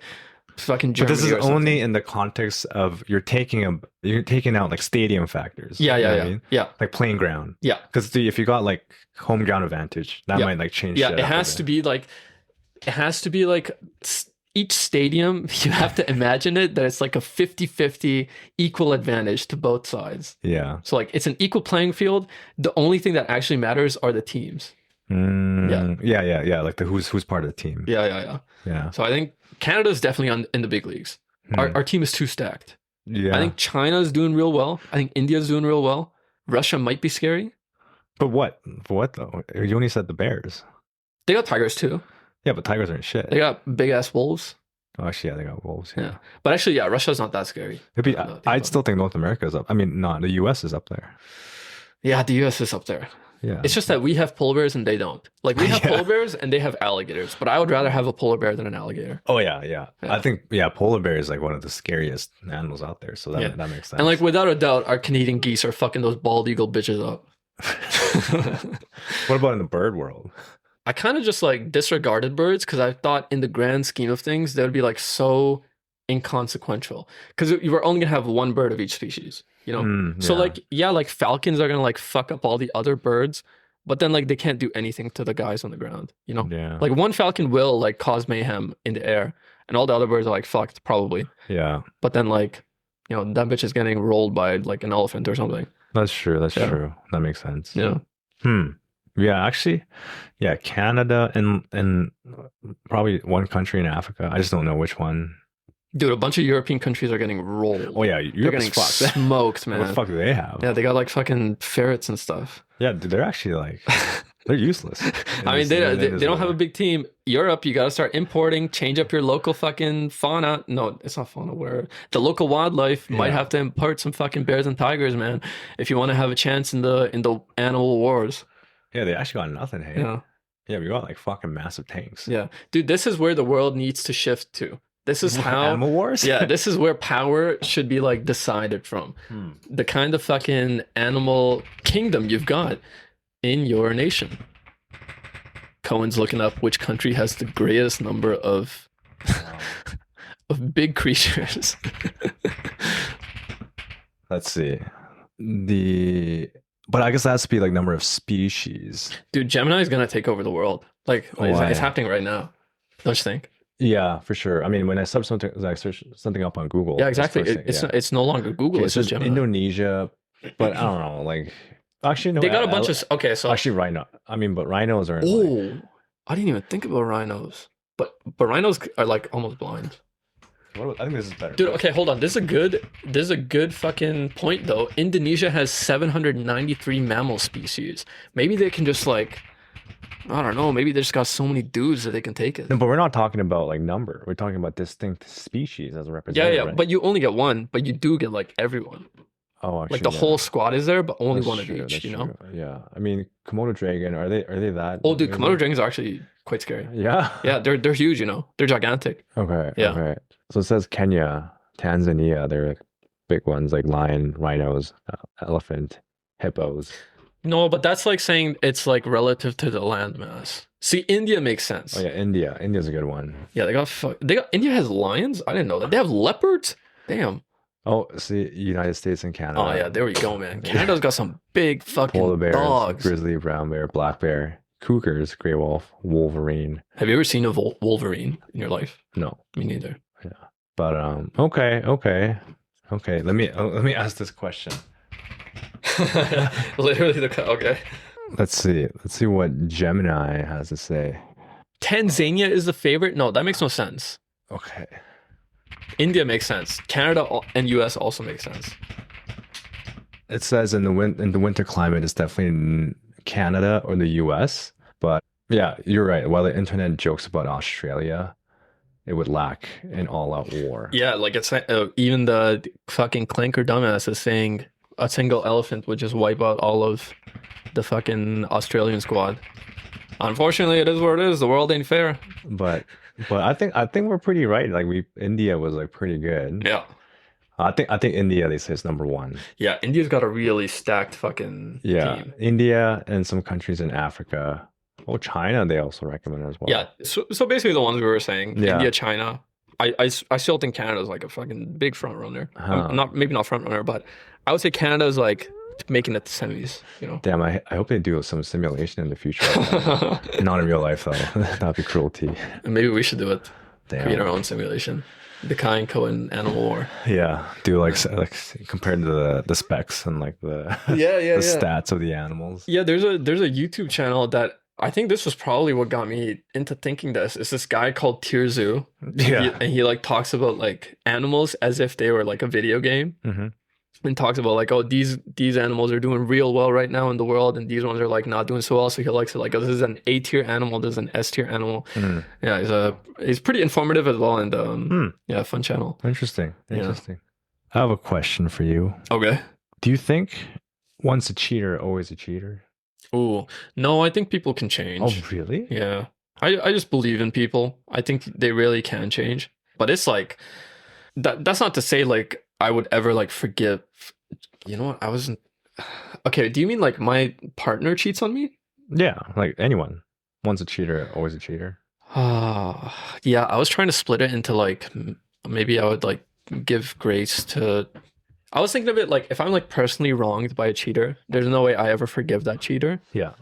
fucking Germany. But this is only in the context of you're taking out like stadium factors. Yeah. Like playing ground. Yeah. Because if you got like home ground advantage, that might like change. Yeah, it has to be like each stadium, you have to imagine it that it's like a 50-50 equal advantage to both sides. Yeah. So like it's an equal playing field. The only thing that actually matters are the teams. Yeah. Like the who's part of the team. Yeah. So I think Canada's definitely in the big leagues. Our team is too stacked. Yeah. I think China's doing real well. I think India's doing real well. Russia might be scary. But what? For what though? You only said the Bears. They got tigers too. Yeah, but tigers aren't shit. They got big ass wolves. Oh, actually, yeah, they got wolves. Yeah. But actually, Russia's not that scary. I'd still think North America is up. I mean, no, the US is up there. Yeah, the US is up there. Yeah. It's just that we have polar bears and they don't. Like we have polar bears and they have alligators, but I would rather have a polar bear than an alligator. Oh yeah. I think polar bear is like one of the scariest animals out there. So that makes sense. And like without a doubt, our Canadian geese are fucking those bald eagle bitches up. What about in the bird world? I kind of just like disregarded birds because I thought in the grand scheme of things, they would be like so inconsequential because you were only gonna have one bird of each species, you know? So like falcons are gonna like fuck up all the other birds, but then like they can't do anything to the guys on the ground, you know? Yeah. Like one falcon will like cause mayhem in the air and all the other birds are like fucked probably. Yeah. But then like, you know, that bitch is getting rolled by like an elephant or something. That's true. That's true. That makes sense. Yeah. Yeah, actually, Canada and probably one country in Africa. I just don't know which one. Dude, a bunch of European countries are getting rolled. Oh yeah, they're getting smoked, man. What the fuck do they have? Yeah, they got like fucking ferrets and stuff. Yeah, dude, they're actually like they're useless. I mean, they don't have a big team. Europe, you got to start importing, change up your local fucking fauna. No, it's not fauna. Where the local wildlife might have to import some fucking bears and tigers, man, if you want to have a chance in the animal wars. Yeah, they actually got nothing, hey? Yeah, we got like fucking massive tanks. Yeah. Dude, this is where the world needs to shift to. This is how... Animal wars? Yeah, this is where power should be like decided from. The kind of fucking animal kingdom you've got in your nation. Cowen's looking up which country has the greatest number of of big creatures. Let's see. But I guess that has to be like number of species. Dude, Gemini is gonna take over the world. Like it's happening right now. Don't you think? Yeah, for sure. I mean, when I search something up on Google. Yeah, exactly. It's no longer Google. It's just Gemini. Indonesia, but I don't know. Like, actually, no. They got a bunch of. Okay, so actually, rhino. I mean, but rhinos are. I didn't even think about rhinos. But rhinos are like almost blind. I think this is better. Dude, okay, hold on. This is a good fucking point though. Indonesia has 793 mammal species. Maybe they can just like, I don't know, maybe they just got so many dudes that they can take it. No, but we're not talking about like number. We're talking about distinct species as a representative. Yeah, right? But you only get one, but you do get like everyone. Oh, actually, like the whole squad is there, but only that's one true, of each, you know? True. Yeah. I mean, Komodo dragon, are they that? Oh, dude, Komodo dragons are actually quite scary. Yeah. Yeah, they're huge, you know. They're gigantic. Okay. Yeah. Okay. So it says Kenya, Tanzania, they're like big ones like lion, rhinos, elephant, hippos. No, but that's like saying it's like relative to the landmass. See, India makes sense. Oh yeah, India. India's a good one. Yeah, India has lions? I didn't know that. They have leopards? Damn. Oh, see, United States and Canada. Oh yeah, there we go, man. Canada's got some big fucking polar bears, dogs. Grizzly, brown bear, black bear, cougars, gray wolf, wolverine. Have you ever seen a Wolverine in your life? No, me neither. Yeah, but okay. Let me ask this question. Literally okay. Let's see what Gemini has to say. Tanzania is the favorite? No, that makes no sense. Okay. India makes sense. Canada and US also make sense. It says in the winter climate, it's definitely in Canada or the US. But yeah, you're right. While the internet jokes about Australia, it would lack an all-out war. Yeah, like it's even the fucking clanker dumbass is saying a single elephant would just wipe out all of the fucking Australian squad. Unfortunately, it is what it is. The world ain't fair. But I think we're pretty right. Like India was like pretty good. Yeah. I think India, they say, is number one. Yeah, India's got a really stacked fucking team. India and some countries in Africa. Oh, China, they also recommend as well. Yeah, so basically the ones we were saying, India, China. I still think Canada's like a fucking big front runner. Maybe not front runner, but I would say Canada's like making it to semis, you know. Damn, I hope they do some simulation in the future. Not in real life though. That'd be cruelty. And maybe we should do it. Damn. Create our own simulation. The Cowen animal war. Yeah, do like compared to the specs and like the stats of the animals. Yeah, there's a YouTube channel that I think this was probably what got me into thinking this. It's this guy called Tirzu. Yeah, and he like talks about like animals as if they were like a video game. Mm-hmm. And talks about like, oh, these animals are doing real well right now in the world, and these ones are like not doing so well. So he likes it like, oh, this is an A tier animal, this is an S tier animal. Yeah, he's pretty informative as well, and yeah, fun channel. Interesting. I have a question for you. Okay. Do you think once a cheater, always a cheater? Ooh, no, I think people can change. Oh, really? Yeah, I just believe in people. I think they really can change, but it's like that's not to say like I would ever like forgive. You know what? I wasn't. Okay, do you mean like my partner cheats on me? Yeah, like anyone. Once a cheater, always a cheater. Yeah, I was trying to split it into like maybe I would like give grace to. I was thinking of it like if I'm like personally wronged by a cheater, there's no way I ever forgive that cheater. Yeah.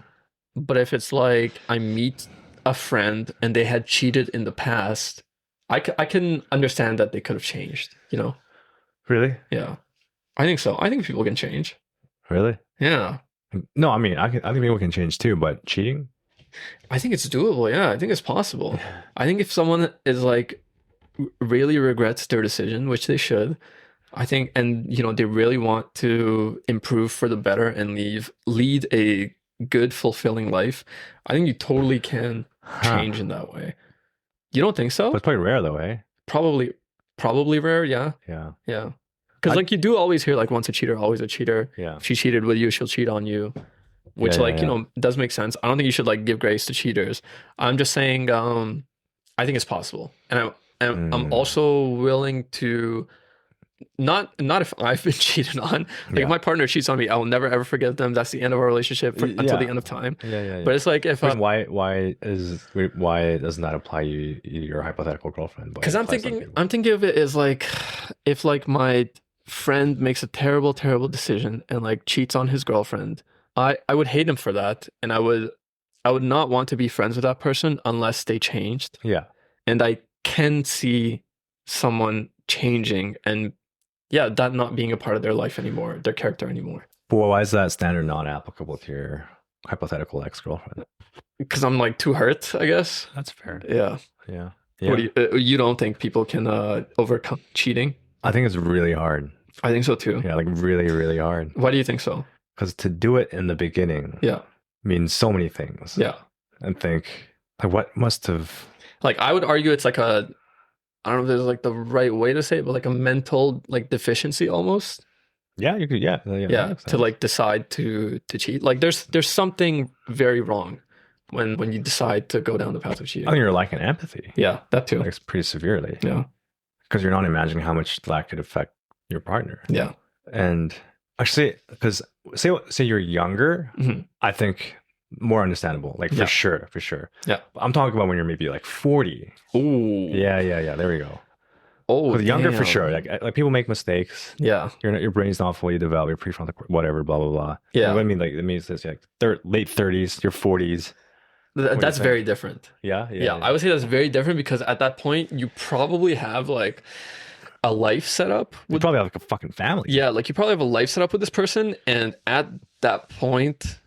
But if it's like I meet a friend and they had cheated in the past, I can understand that they could have changed, you know? Really? Yeah. I think so. I think people can change. Really? Yeah. No, I mean, I think people can change too, but cheating? I think it's doable. Yeah, I think it's possible. I think if someone is like really regrets their decision, which they should, I think, and you know, they really want to improve for the better and lead a good, fulfilling life, I think you totally can change in that way. You don't think so? But it's probably rare though, eh? Probably rare, yeah. Yeah. Because like you do always hear like once a cheater, always a cheater. Yeah. If she cheated with you, she'll cheat on you. Which you know, does make sense. I don't think you should like give grace to cheaters. I'm just saying I think it's possible. And I'm also willing to not if I've been cheated on. Like Yeah. if my partner cheats on me, I will never ever forgive them. That's the end of our relationship until the end of time. Yeah. But it's like if Wait, why doesn't that apply to your hypothetical girlfriend? because I'm thinking of it as like if like my friend makes a terrible decision and like cheats on his girlfriend, I would hate him for that, and I would not want to be friends with that person unless they changed. Yeah. And I can see someone changing and that not being a part of their life anymore, their character anymore. But why is that standard not applicable to your hypothetical ex-girlfriend? Because I'm like too hurt, I guess. That's fair. Yeah. What do you don't think people can overcome cheating? I think it's really hard. I think so too. Yeah, like really, really hard. Why do you think so? Because to do it in the beginning means so many things. Yeah. And think, like, what must have... Like, I would argue it's like I don't know if there's like the right way to say it, but like a mental like deficiency almost. Yeah, you could, to like decide to cheat. Like there's something very wrong when you decide to go down the path of cheating. I think you're lacking empathy. Yeah, that too. Like pretty severely. Yeah. Because you're not imagining how much that could affect your partner. Yeah. And actually, because say you're younger, I think more understandable. Like for sure. Yeah. I'm talking about when you're maybe like 40. Ooh. Yeah. There we go. Oh, younger for sure. Like people make mistakes. Yeah. Your brain's not fully developed. Your prefrontal, whatever, blah blah blah. Yeah. You know what I mean, like it means this like late 30s, your 40s. That's very different. Yeah. I would say that's very different because at that point you probably have like a life set up. You probably have like a fucking family. Yeah, like you probably have a life set up with this person, and at that point,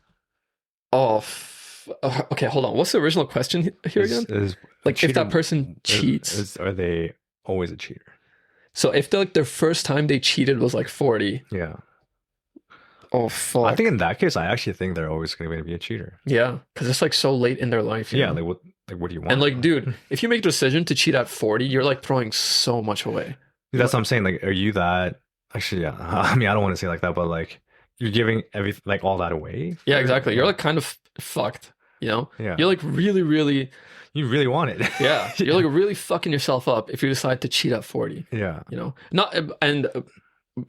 okay, hold on. What's the original question here again? Like if that person cheats, are they always a cheater? So if their first time they cheated was like 40. Yeah. Oh fuck. I think in that case, I actually think they're always going to be a cheater. Yeah, because it's like so late in their life. Yeah, like what do you want? And like, dude, if you make a decision to cheat at 40, you're like throwing so much away. That's what I'm saying. Like, are you that? Actually, yeah. I mean, I don't want to say like that, but like, you're giving everything, like all that away. Yeah, exactly. You're like kind of fucked. You know? Yeah. You're like really. You really want it. Yeah. You're like really fucking yourself up if you decide to cheat at 40. Yeah. You know,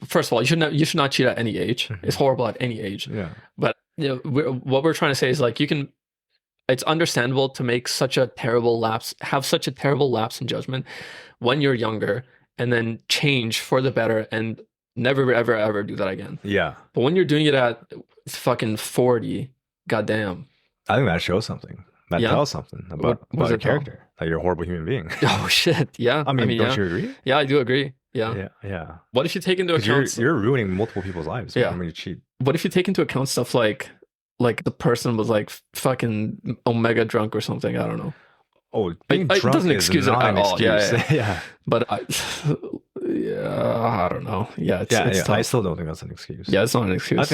first of all, you should not cheat at any age. It's horrible at any age. Yeah. But you know, what we're trying to say is like it's understandable to make such a terrible lapse in judgment when you're younger, and then change for the better and never ever do that again. Yeah. But when you're doing it at fucking 40, goddamn. I think that shows something. That tells something about your character. That you're a horrible human being. Oh shit. Yeah. I mean don't you agree? Yeah, I do agree. Yeah. What if you take into account you're ruining multiple people's lives when you cheat? What if you take into account stuff like the person was like fucking omega drunk or something? I don't know. Oh, being drunk it doesn't excuse it at all. Yeah. But I don't know. Yeah, it's tough. I still don't think that's an excuse. Yeah, it's not an excuse.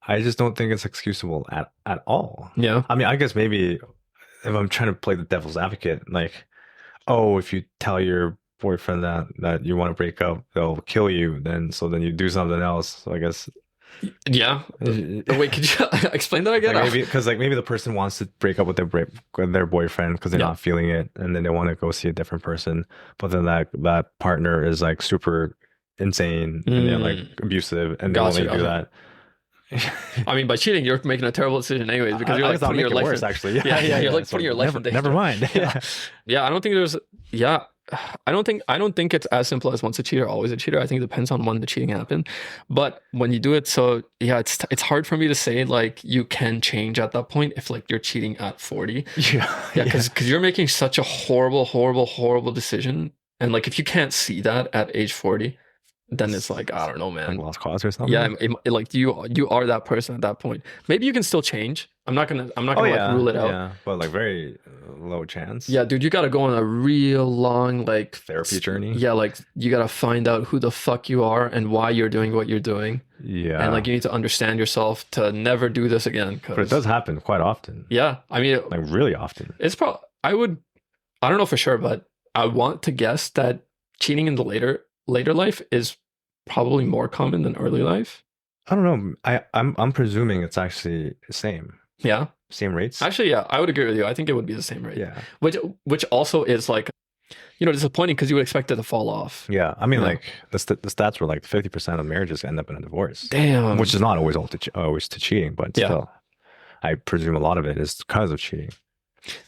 I just don't think it's excusable at all. Yeah. I mean, I guess maybe if I'm trying to play the devil's advocate, like, oh, if you tell your boyfriend that you want to break up, they'll kill you. Then you do something else. So I guess. Yeah. Wait, could you explain that again? Like maybe the person wants to break up with their boyfriend because they're not feeling it, and then they want to go see a different person. But then that partner is like super insane and they're like abusive, and they won't let you do that. I mean, by cheating, you're making a terrible decision anyways, because you're like putting your life worse, actually. Yeah, you're like putting your life in danger. Never mind. Yeah, I don't think it's as simple as once a cheater, always a cheater. I think it depends on when the cheating happened. But when you do it, so yeah, it's hard for me to say like you can change at that point if like you're cheating at 40. Yeah, because you're making such a horrible decision, and like if you can't see that at age 40, then it's like, I don't know, man. Like lost cause or something. Yeah, like you are that person at that point. Maybe you can still change. I'm not gonna like rule it out. Yeah, but like very low chance. Yeah, dude, you gotta go on a real long like therapy journey. Yeah, like you gotta find out who the fuck you are and why you're doing what you're doing. Yeah, and like you need to understand yourself to never do this again. But it does happen quite often. Yeah, I mean, like really often. It's probably I don't know for sure, but I want to guess that cheating in the later life is probably more common than early life. I don't know. I'm presuming it's actually the same. Yeah. Same rates. Actually, yeah, I would agree with you. I think it would be the same rate. Yeah. Which also is like disappointing because you would expect it to fall off. Yeah, I mean, Yeah. like the stats were like 50% of marriages end up in a divorce. Damn. Which is not always always to cheating, but Yeah. still, I presume a lot of it is because of cheating.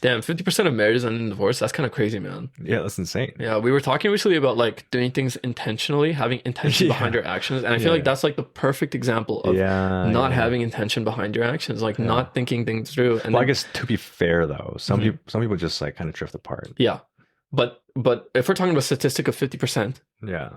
Damn, 50% of marriages end in divorce. That's kind of crazy, man. Yeah, that's insane. Yeah, we were talking recently about like doing things intentionally, having intention Yeah. behind your actions, and I feel like that's like the perfect example of not having intention behind your actions, like not thinking things through. And Well, I then, guess to be fair though, some people just like kind of drift apart. yeah, but if we're talking about a statistic of 50%, Yeah.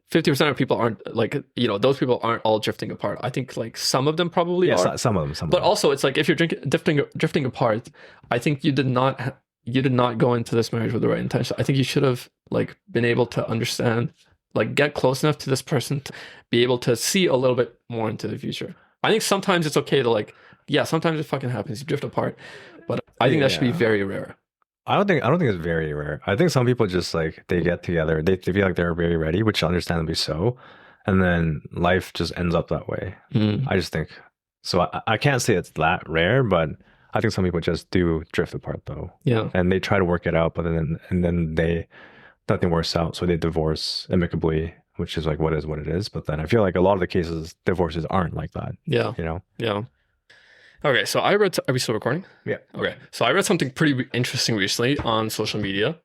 50% of people aren't like, those people aren't all drifting apart. I think like some of them probably Yeah, are. some of them. But also, it's like if you're drifting apart, I think you did not go into this marriage with the right intention. I think you should have like been able to understand, like get close enough to this person to be able to see a little bit more into the future. I think sometimes it's okay to like, yeah, sometimes it fucking happens. You drift apart, but I think that should be very rare. I don't think it's very rare. I think some people just like they get together, they feel like they're very ready, which understandably so, and then life just ends up that way. I just think so. I can't say it's that rare, but I think some people just do drift apart though. Yeah, and they try to work it out, but then nothing works out, so they divorce amicably, which is like what it is. But then I feel like a lot of the cases divorces aren't like that. Yeah. Yeah. Okay, so are we still recording? Yeah. Okay, so I read something pretty interesting recently on social media,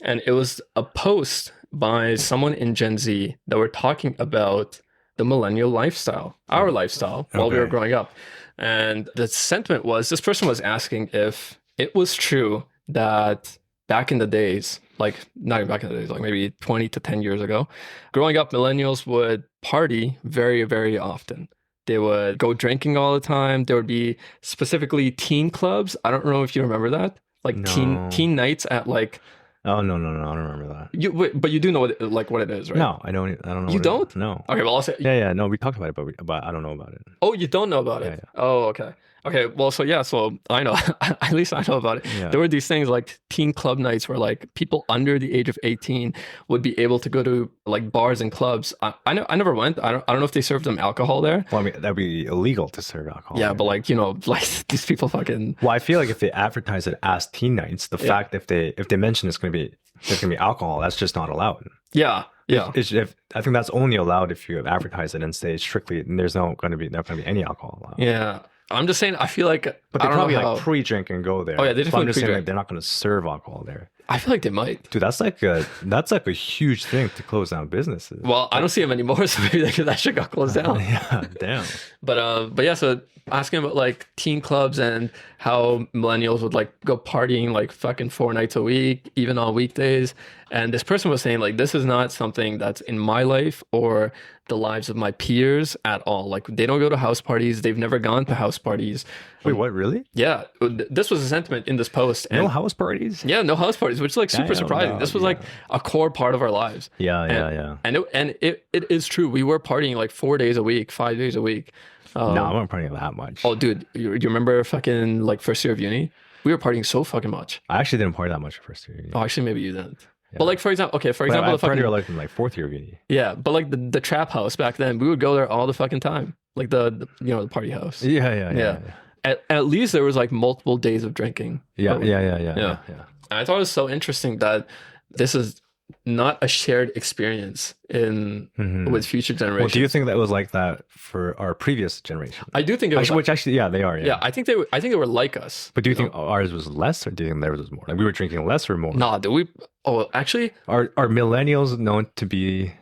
and it was a post by someone in Gen Z that were talking about the millennial lifestyle, our lifestyle while we were growing up. And the sentiment was, this person was asking if it was true that back in the days, like not even back in the days, like maybe 20 to 10 years ago, growing up, millennials would party very, very often. They would go drinking all the time. There would be specifically teen clubs. I don't know if you remember that. Like teen nights at like. Oh no, I don't remember that. But you do know what it is, right? No, I don't know. You don't? No. Okay, well I'll say. Yeah. No, we talked about it, but I don't know about it. Oh, you don't know about it? Yeah. Oh, okay. Okay, well, so I know, at least I know about it. Yeah. There were these things like teen club nights where like people under the age of 18 would be able to go to like bars and clubs. I never went. I don't know if they served them alcohol there. Well, I mean, that'd be illegal to serve alcohol. Yeah, but like, like these people fucking. Well, I feel like if they advertise it as teen nights, the fact if they mention there's gonna be alcohol, that's just not allowed. Yeah. Yeah. If I think that's only allowed if you advertise it and say strictly there's not gonna be any alcohol allowed. Yeah. I'm just saying, I feel like, but they probably like pre-drink and go there. Oh yeah, they definitely pre-drink. Like, they're not going to serve alcohol there. I feel like they might. Dude, that's like a huge thing to close down businesses. Well, I don't see them anymore, so maybe that shit got closed down. Yeah, damn. But yeah, so asking about like teen clubs and how millennials would like go partying like fucking 4 nights a week, even on weekdays. And this person was saying like, this is not something that's in my life or the lives of my peers at all. Like they don't go to house parties. They've never gone to house parties. Wait, what, really? Yeah. This was a sentiment in this post. And no house parties? Yeah, no house parties, which is like super surprising. This was like a core part of our lives. Yeah. And it is true. We were partying like 4 days a week, 5 days a week. No, I wasn't partying that much. Oh, dude, you remember fucking like first year of uni? We were partying so fucking much. I actually didn't party that much first year of uni. Oh, actually, maybe you didn't. Yeah. But like, for example, I partied like in like 4th year of uni. Yeah, but like the trap house back then, we would go there all the fucking time. Like the the party house. Yeah. At least there was like multiple days of drinking. Yeah. And I thought it was so interesting that this is not a shared experience with future generations. Well, do you think that was like that for our previous generation? I do think it was. Which actually, yeah, they are. Yeah, I think they were like us. But do you think ours was less, or do you think theirs was more? Like we were drinking less or more? Nah, do we? Oh, actually, are millennials known to be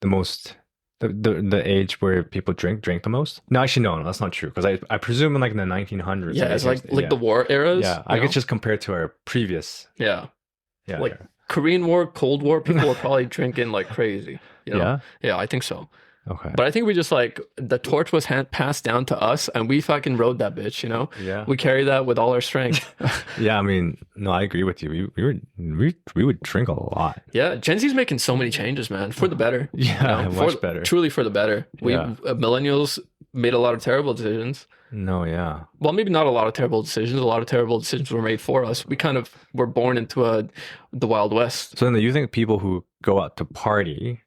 the most? The age where people drink the most? No, actually, no, that's not true. Because I presume in like in the 1900s. Yeah, it's like the war eras. Yeah, I guess just compared to our previous. Yeah. Like Korean War, Cold War, people were probably drinking like crazy. Yeah, I think so. Okay, but I think we just like the torch was passed down to us, and we fucking rode that bitch. Yeah, we carry that with all our strength. Yeah, I mean, no, I agree with you. We would drink a lot. Yeah, Gen Z's making so many changes, man, for the better. Yeah, much better. Truly for the better. Millennials made a lot of terrible decisions. No, yeah. Well, maybe not a lot of terrible decisions. A lot of terrible decisions were made for us. We kind of were born into the Wild West. So then you think people who go out to party,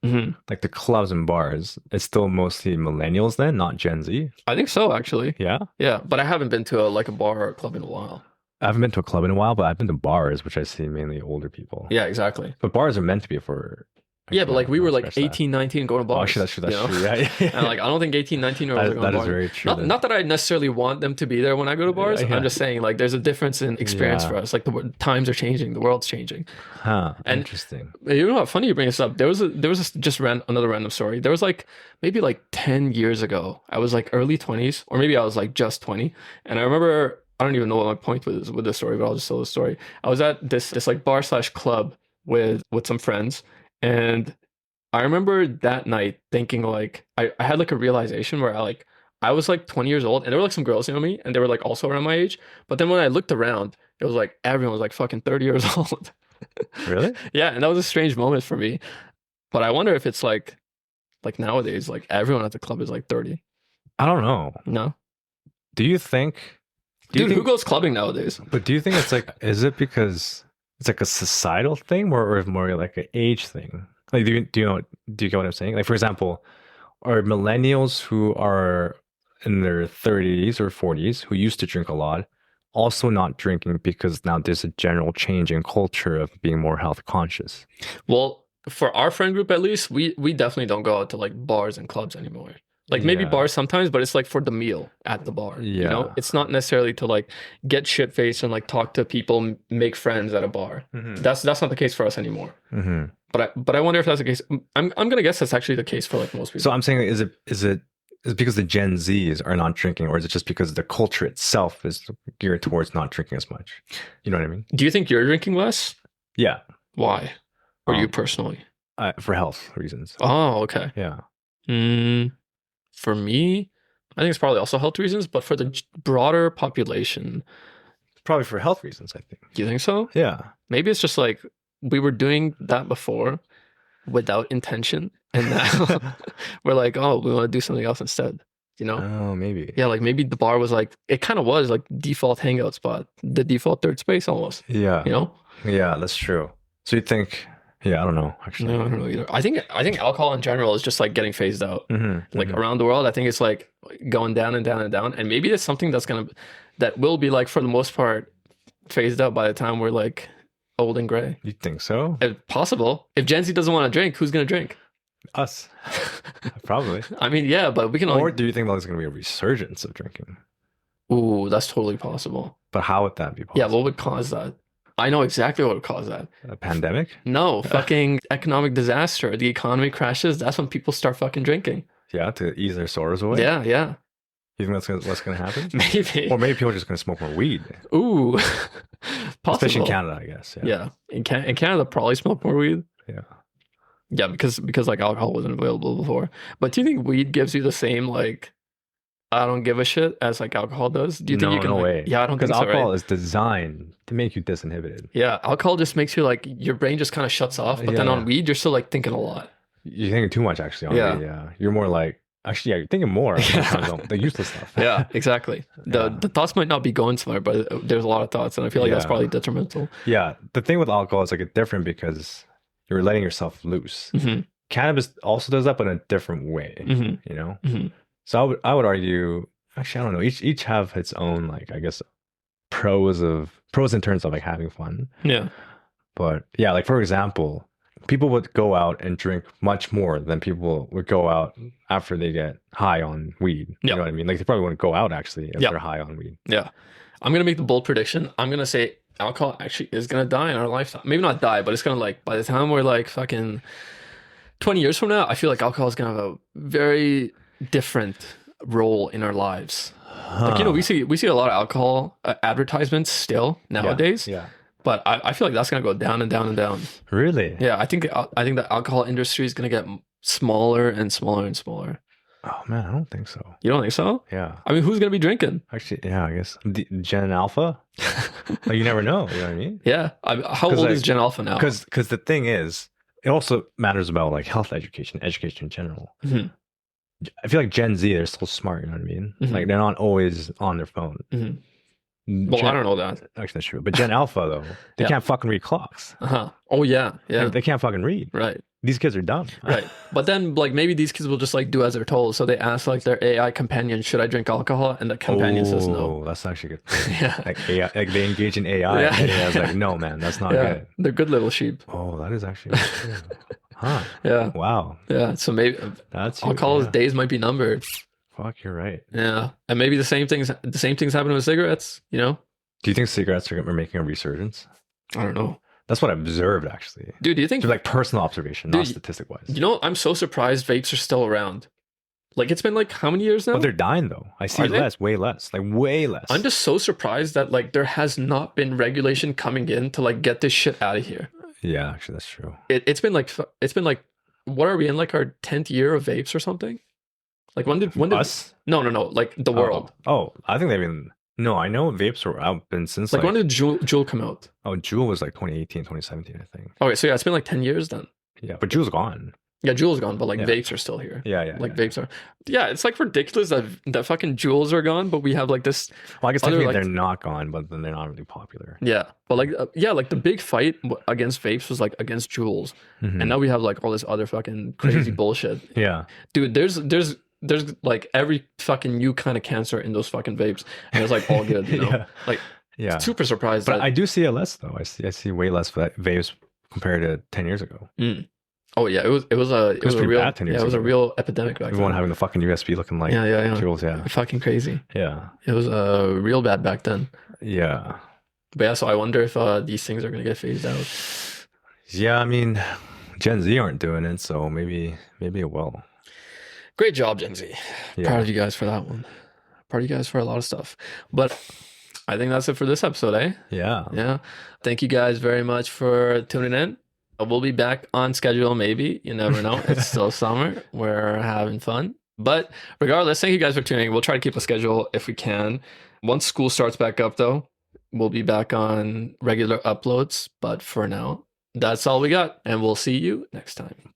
like the clubs and bars, it's still mostly millennials then, not Gen Z? I think so, actually. Yeah? Yeah, but I haven't been to a bar or a club in a while. I haven't been to a club in a while, but I've been to bars, which I see mainly older people. Yeah, exactly. But bars are meant to be for. Yeah, but like we were like express that. 18, 19 going to Oh, bars. actually, that's true. That's you know? true. Yeah, And like I don't think 18, 19 year olds are going that to is bars. very true. Not that I necessarily want them to be there when I go to bars. Yeah. I'm just saying like there's a difference in experience for us. Like the times are changing, the world's changing. Huh. And interesting. You know what? Funny you bring this up. There was another random story. There was like maybe like 10 years ago. I was like early 20s, or maybe I was like just 20, and I remember. I don't even know what my point was with this story, but I'll just tell the story. I was at this like bar / club with some friends, and I remember that night thinking like I had like a realization where I was like 20 years old, and there were like some girls near me, and they were like also around my age. But then when I looked around, it was like everyone was like fucking 30 years old. Really? Yeah, and that was a strange moment for me. But I wonder if it's like nowadays, like everyone at the club is like 30. I don't know. No? Do you think? Dude, who goes clubbing nowadays? But do you think it's like, is it because it's like a societal thing or more like an age thing? Like, do you get what I'm saying? Like, for example, are millennials who are in their 30s or 40s who used to drink a lot also not drinking because now there's a general change in culture of being more health conscious? Well, for our friend group at least, we definitely don't go out to like bars and clubs anymore. Like maybe bars sometimes, but it's like for the meal at the bar. Yeah. You know, it's not necessarily to like get shit faced and like talk to people, make friends at a bar. Mm-hmm. That's not the case for us anymore. Mm-hmm. But I wonder if that's the case. I'm gonna guess that's actually the case for like most people. So I'm saying, is it because the Gen Zs are not drinking, or is it just because the culture itself is geared towards not drinking as much? You know what I mean? Do you think you're drinking less? Yeah. Why? Or you personally? For health reasons. Oh, okay. Yeah. For me, I think it's probably also health reasons, but for the broader population, Probably for health reasons, I think. do you think so? Yeah. Maybe it's just like we were doing that before without intention, and now we're like, oh, we want to do something else instead. You know? Oh, maybe. Yeah, like maybe the bar was like, it kind of was like default hangout spot, the default third space almost. Yeah. You know? Yeah, that's true. So you think? Yeah, I don't know. Actually, No, I don't know either. I think alcohol in general is just like getting phased out. Mm-hmm, Like around the world, I think it's like going down and down and down. And maybe it's something that will be like for the most part phased out by the time we're like old and gray. You think so? If possible. If Gen Z doesn't want to drink, who's gonna drink? Us, probably. I mean, yeah, but we can only. Or do you think there's going to be a resurgence of drinking? Ooh, that's totally possible. But how would that be possible? Yeah, what would cause that? I know exactly what would cause that. A pandemic? No, fucking economic disaster. The economy crashes. That's when people start fucking drinking. Yeah, to ease their sorrows away. Yeah, yeah. You think that's what's going to happen? Maybe. Or maybe people are just going to smoke more weed. Ooh, possible. Especially in Canada, I guess. Yeah, in Canada, probably smoke more weed. Yeah. Yeah, because like alcohol wasn't available before. But do you think weed gives you the same like I don't give a shit as like alcohol does? Do you think you can? No like, way. Yeah, I don't think so. Because alcohol Right? is designed to make you disinhibited. Yeah, alcohol just makes you like your brain just kind of shuts off. But then on weed, you're still like thinking a lot. You're thinking too much, actually. On weed, yeah. You're more like, actually, yeah, you're thinking more. The useless stuff. Yeah, exactly. The thoughts might not be going somewhere, but there's a lot of thoughts, and I feel like that's probably detrimental. Yeah, the thing with alcohol is like it's different because you're letting yourself loose. Mm-hmm. Cannabis also does that, but in a different way. Mm-hmm. You know. Mm-hmm. So I would argue. Actually, I don't know. Each have its own like I guess pros in terms of like having fun. Yeah. But yeah, like for example, people would go out and drink much more than people would go out after they get high on weed. You know what I mean? Like they probably wouldn't go out actually if they're high on weed. Yeah. I'm gonna make the bold prediction. I'm gonna say alcohol actually is gonna die in our lifetime. Maybe not die, but it's gonna like by the time we're like fucking 20 years from now, I feel like alcohol is gonna have a very different role in our lives. Like, you know, we see a lot of alcohol advertisements still nowadays. Yeah. But I feel like that's gonna go down and down and down. Really? Yeah, I think the alcohol industry is gonna get smaller and smaller and smaller. Oh man, I don't think so. You don't think so? Yeah. I mean, who's gonna be drinking? Actually, yeah, I guess Gen Alpha. Like, you never know. You know what I mean? Yeah. How old is Gen Alpha now? Because the thing is, it also matters about like health education in general. Mm-hmm. I feel like Gen Z, they're so smart. You know what I mean? Mm-hmm. Like they're not always on their phone. Mm-hmm. Well, I don't know that. Actually, that's true. But Gen Alpha though, they can't fucking read clocks. Oh yeah, yeah. They can't fucking read. Right. these kids are dumb. Right. But then like maybe these kids will just like do as they're told. So they ask like their AI companion, should I drink alcohol? And the companion says no. Oh, that's actually good. Yeah. Like AI, like they engage in AI. Yeah. And AI's like, no, man, that's not Yeah. good. They're good little sheep. Oh, that is actually good. Huh. Yeah. Wow. Yeah. So maybe That's alcohol's days might be numbered. Fuck, you're right. Yeah. And maybe the same things happen with cigarettes, you know? Do you think cigarettes are making a resurgence? I don't know. That's what I observed, actually. Dude, do you think So like personal observation, not statistic wise. You know, I'm so surprised vapes are still around. Like it's been like how many years now? But they're dying though. I see less, way less, like way less. I'm just so surprised that like there has not been regulation coming in to like get this shit out of here. Yeah, actually, that's true. It's been like what are we in like our 10th year of vapes or something? Like when did us? No, like the world. Oh, I think they've been. No, I know vapes were out been since like when did Juul come out? Oh, Juul was like 2018, 2017, I think. Okay, so yeah, it's been like 10 years then. Yeah, but Juul's gone. Yeah, Juul's gone, but like vapes are still here. Yeah. Like vapes are. Yeah, it's like ridiculous that fucking Juuls are gone, but we have like this. Well, I guess technically they're not gone, but then they're not really popular. Yeah, but like like the big fight against vapes was like against Juuls, and now we have like all this other fucking crazy bullshit. Yeah, dude, there's like every fucking new kind of cancer in those fucking vapes, and it's like all good, you know? Like, super surprised. But I do see it less though. I see way less vapes compared to 10 years ago. Oh yeah, it was a real bad 10 years it was a ago. real epidemic back Everyone then. having the fucking USB looking like Juuls, fucking crazy. Yeah, it was real bad back then. Yeah, but yeah, so I wonder if these things are gonna get phased out. Yeah, I mean, Gen Z aren't doing it, so maybe it will. Great job, Gen Z. Proud of you guys for that one. Proud of you guys for a lot of stuff. But I think that's it for this episode, eh? Yeah. Thank you guys very much for tuning in. We'll be back on schedule, maybe. You never know. It's still summer. We're having fun. But regardless, thank you guys for tuning in. We'll try to keep a schedule if we can. Once school starts back up, though, we'll be back on regular uploads. But for now, that's all we got. And we'll see you next time.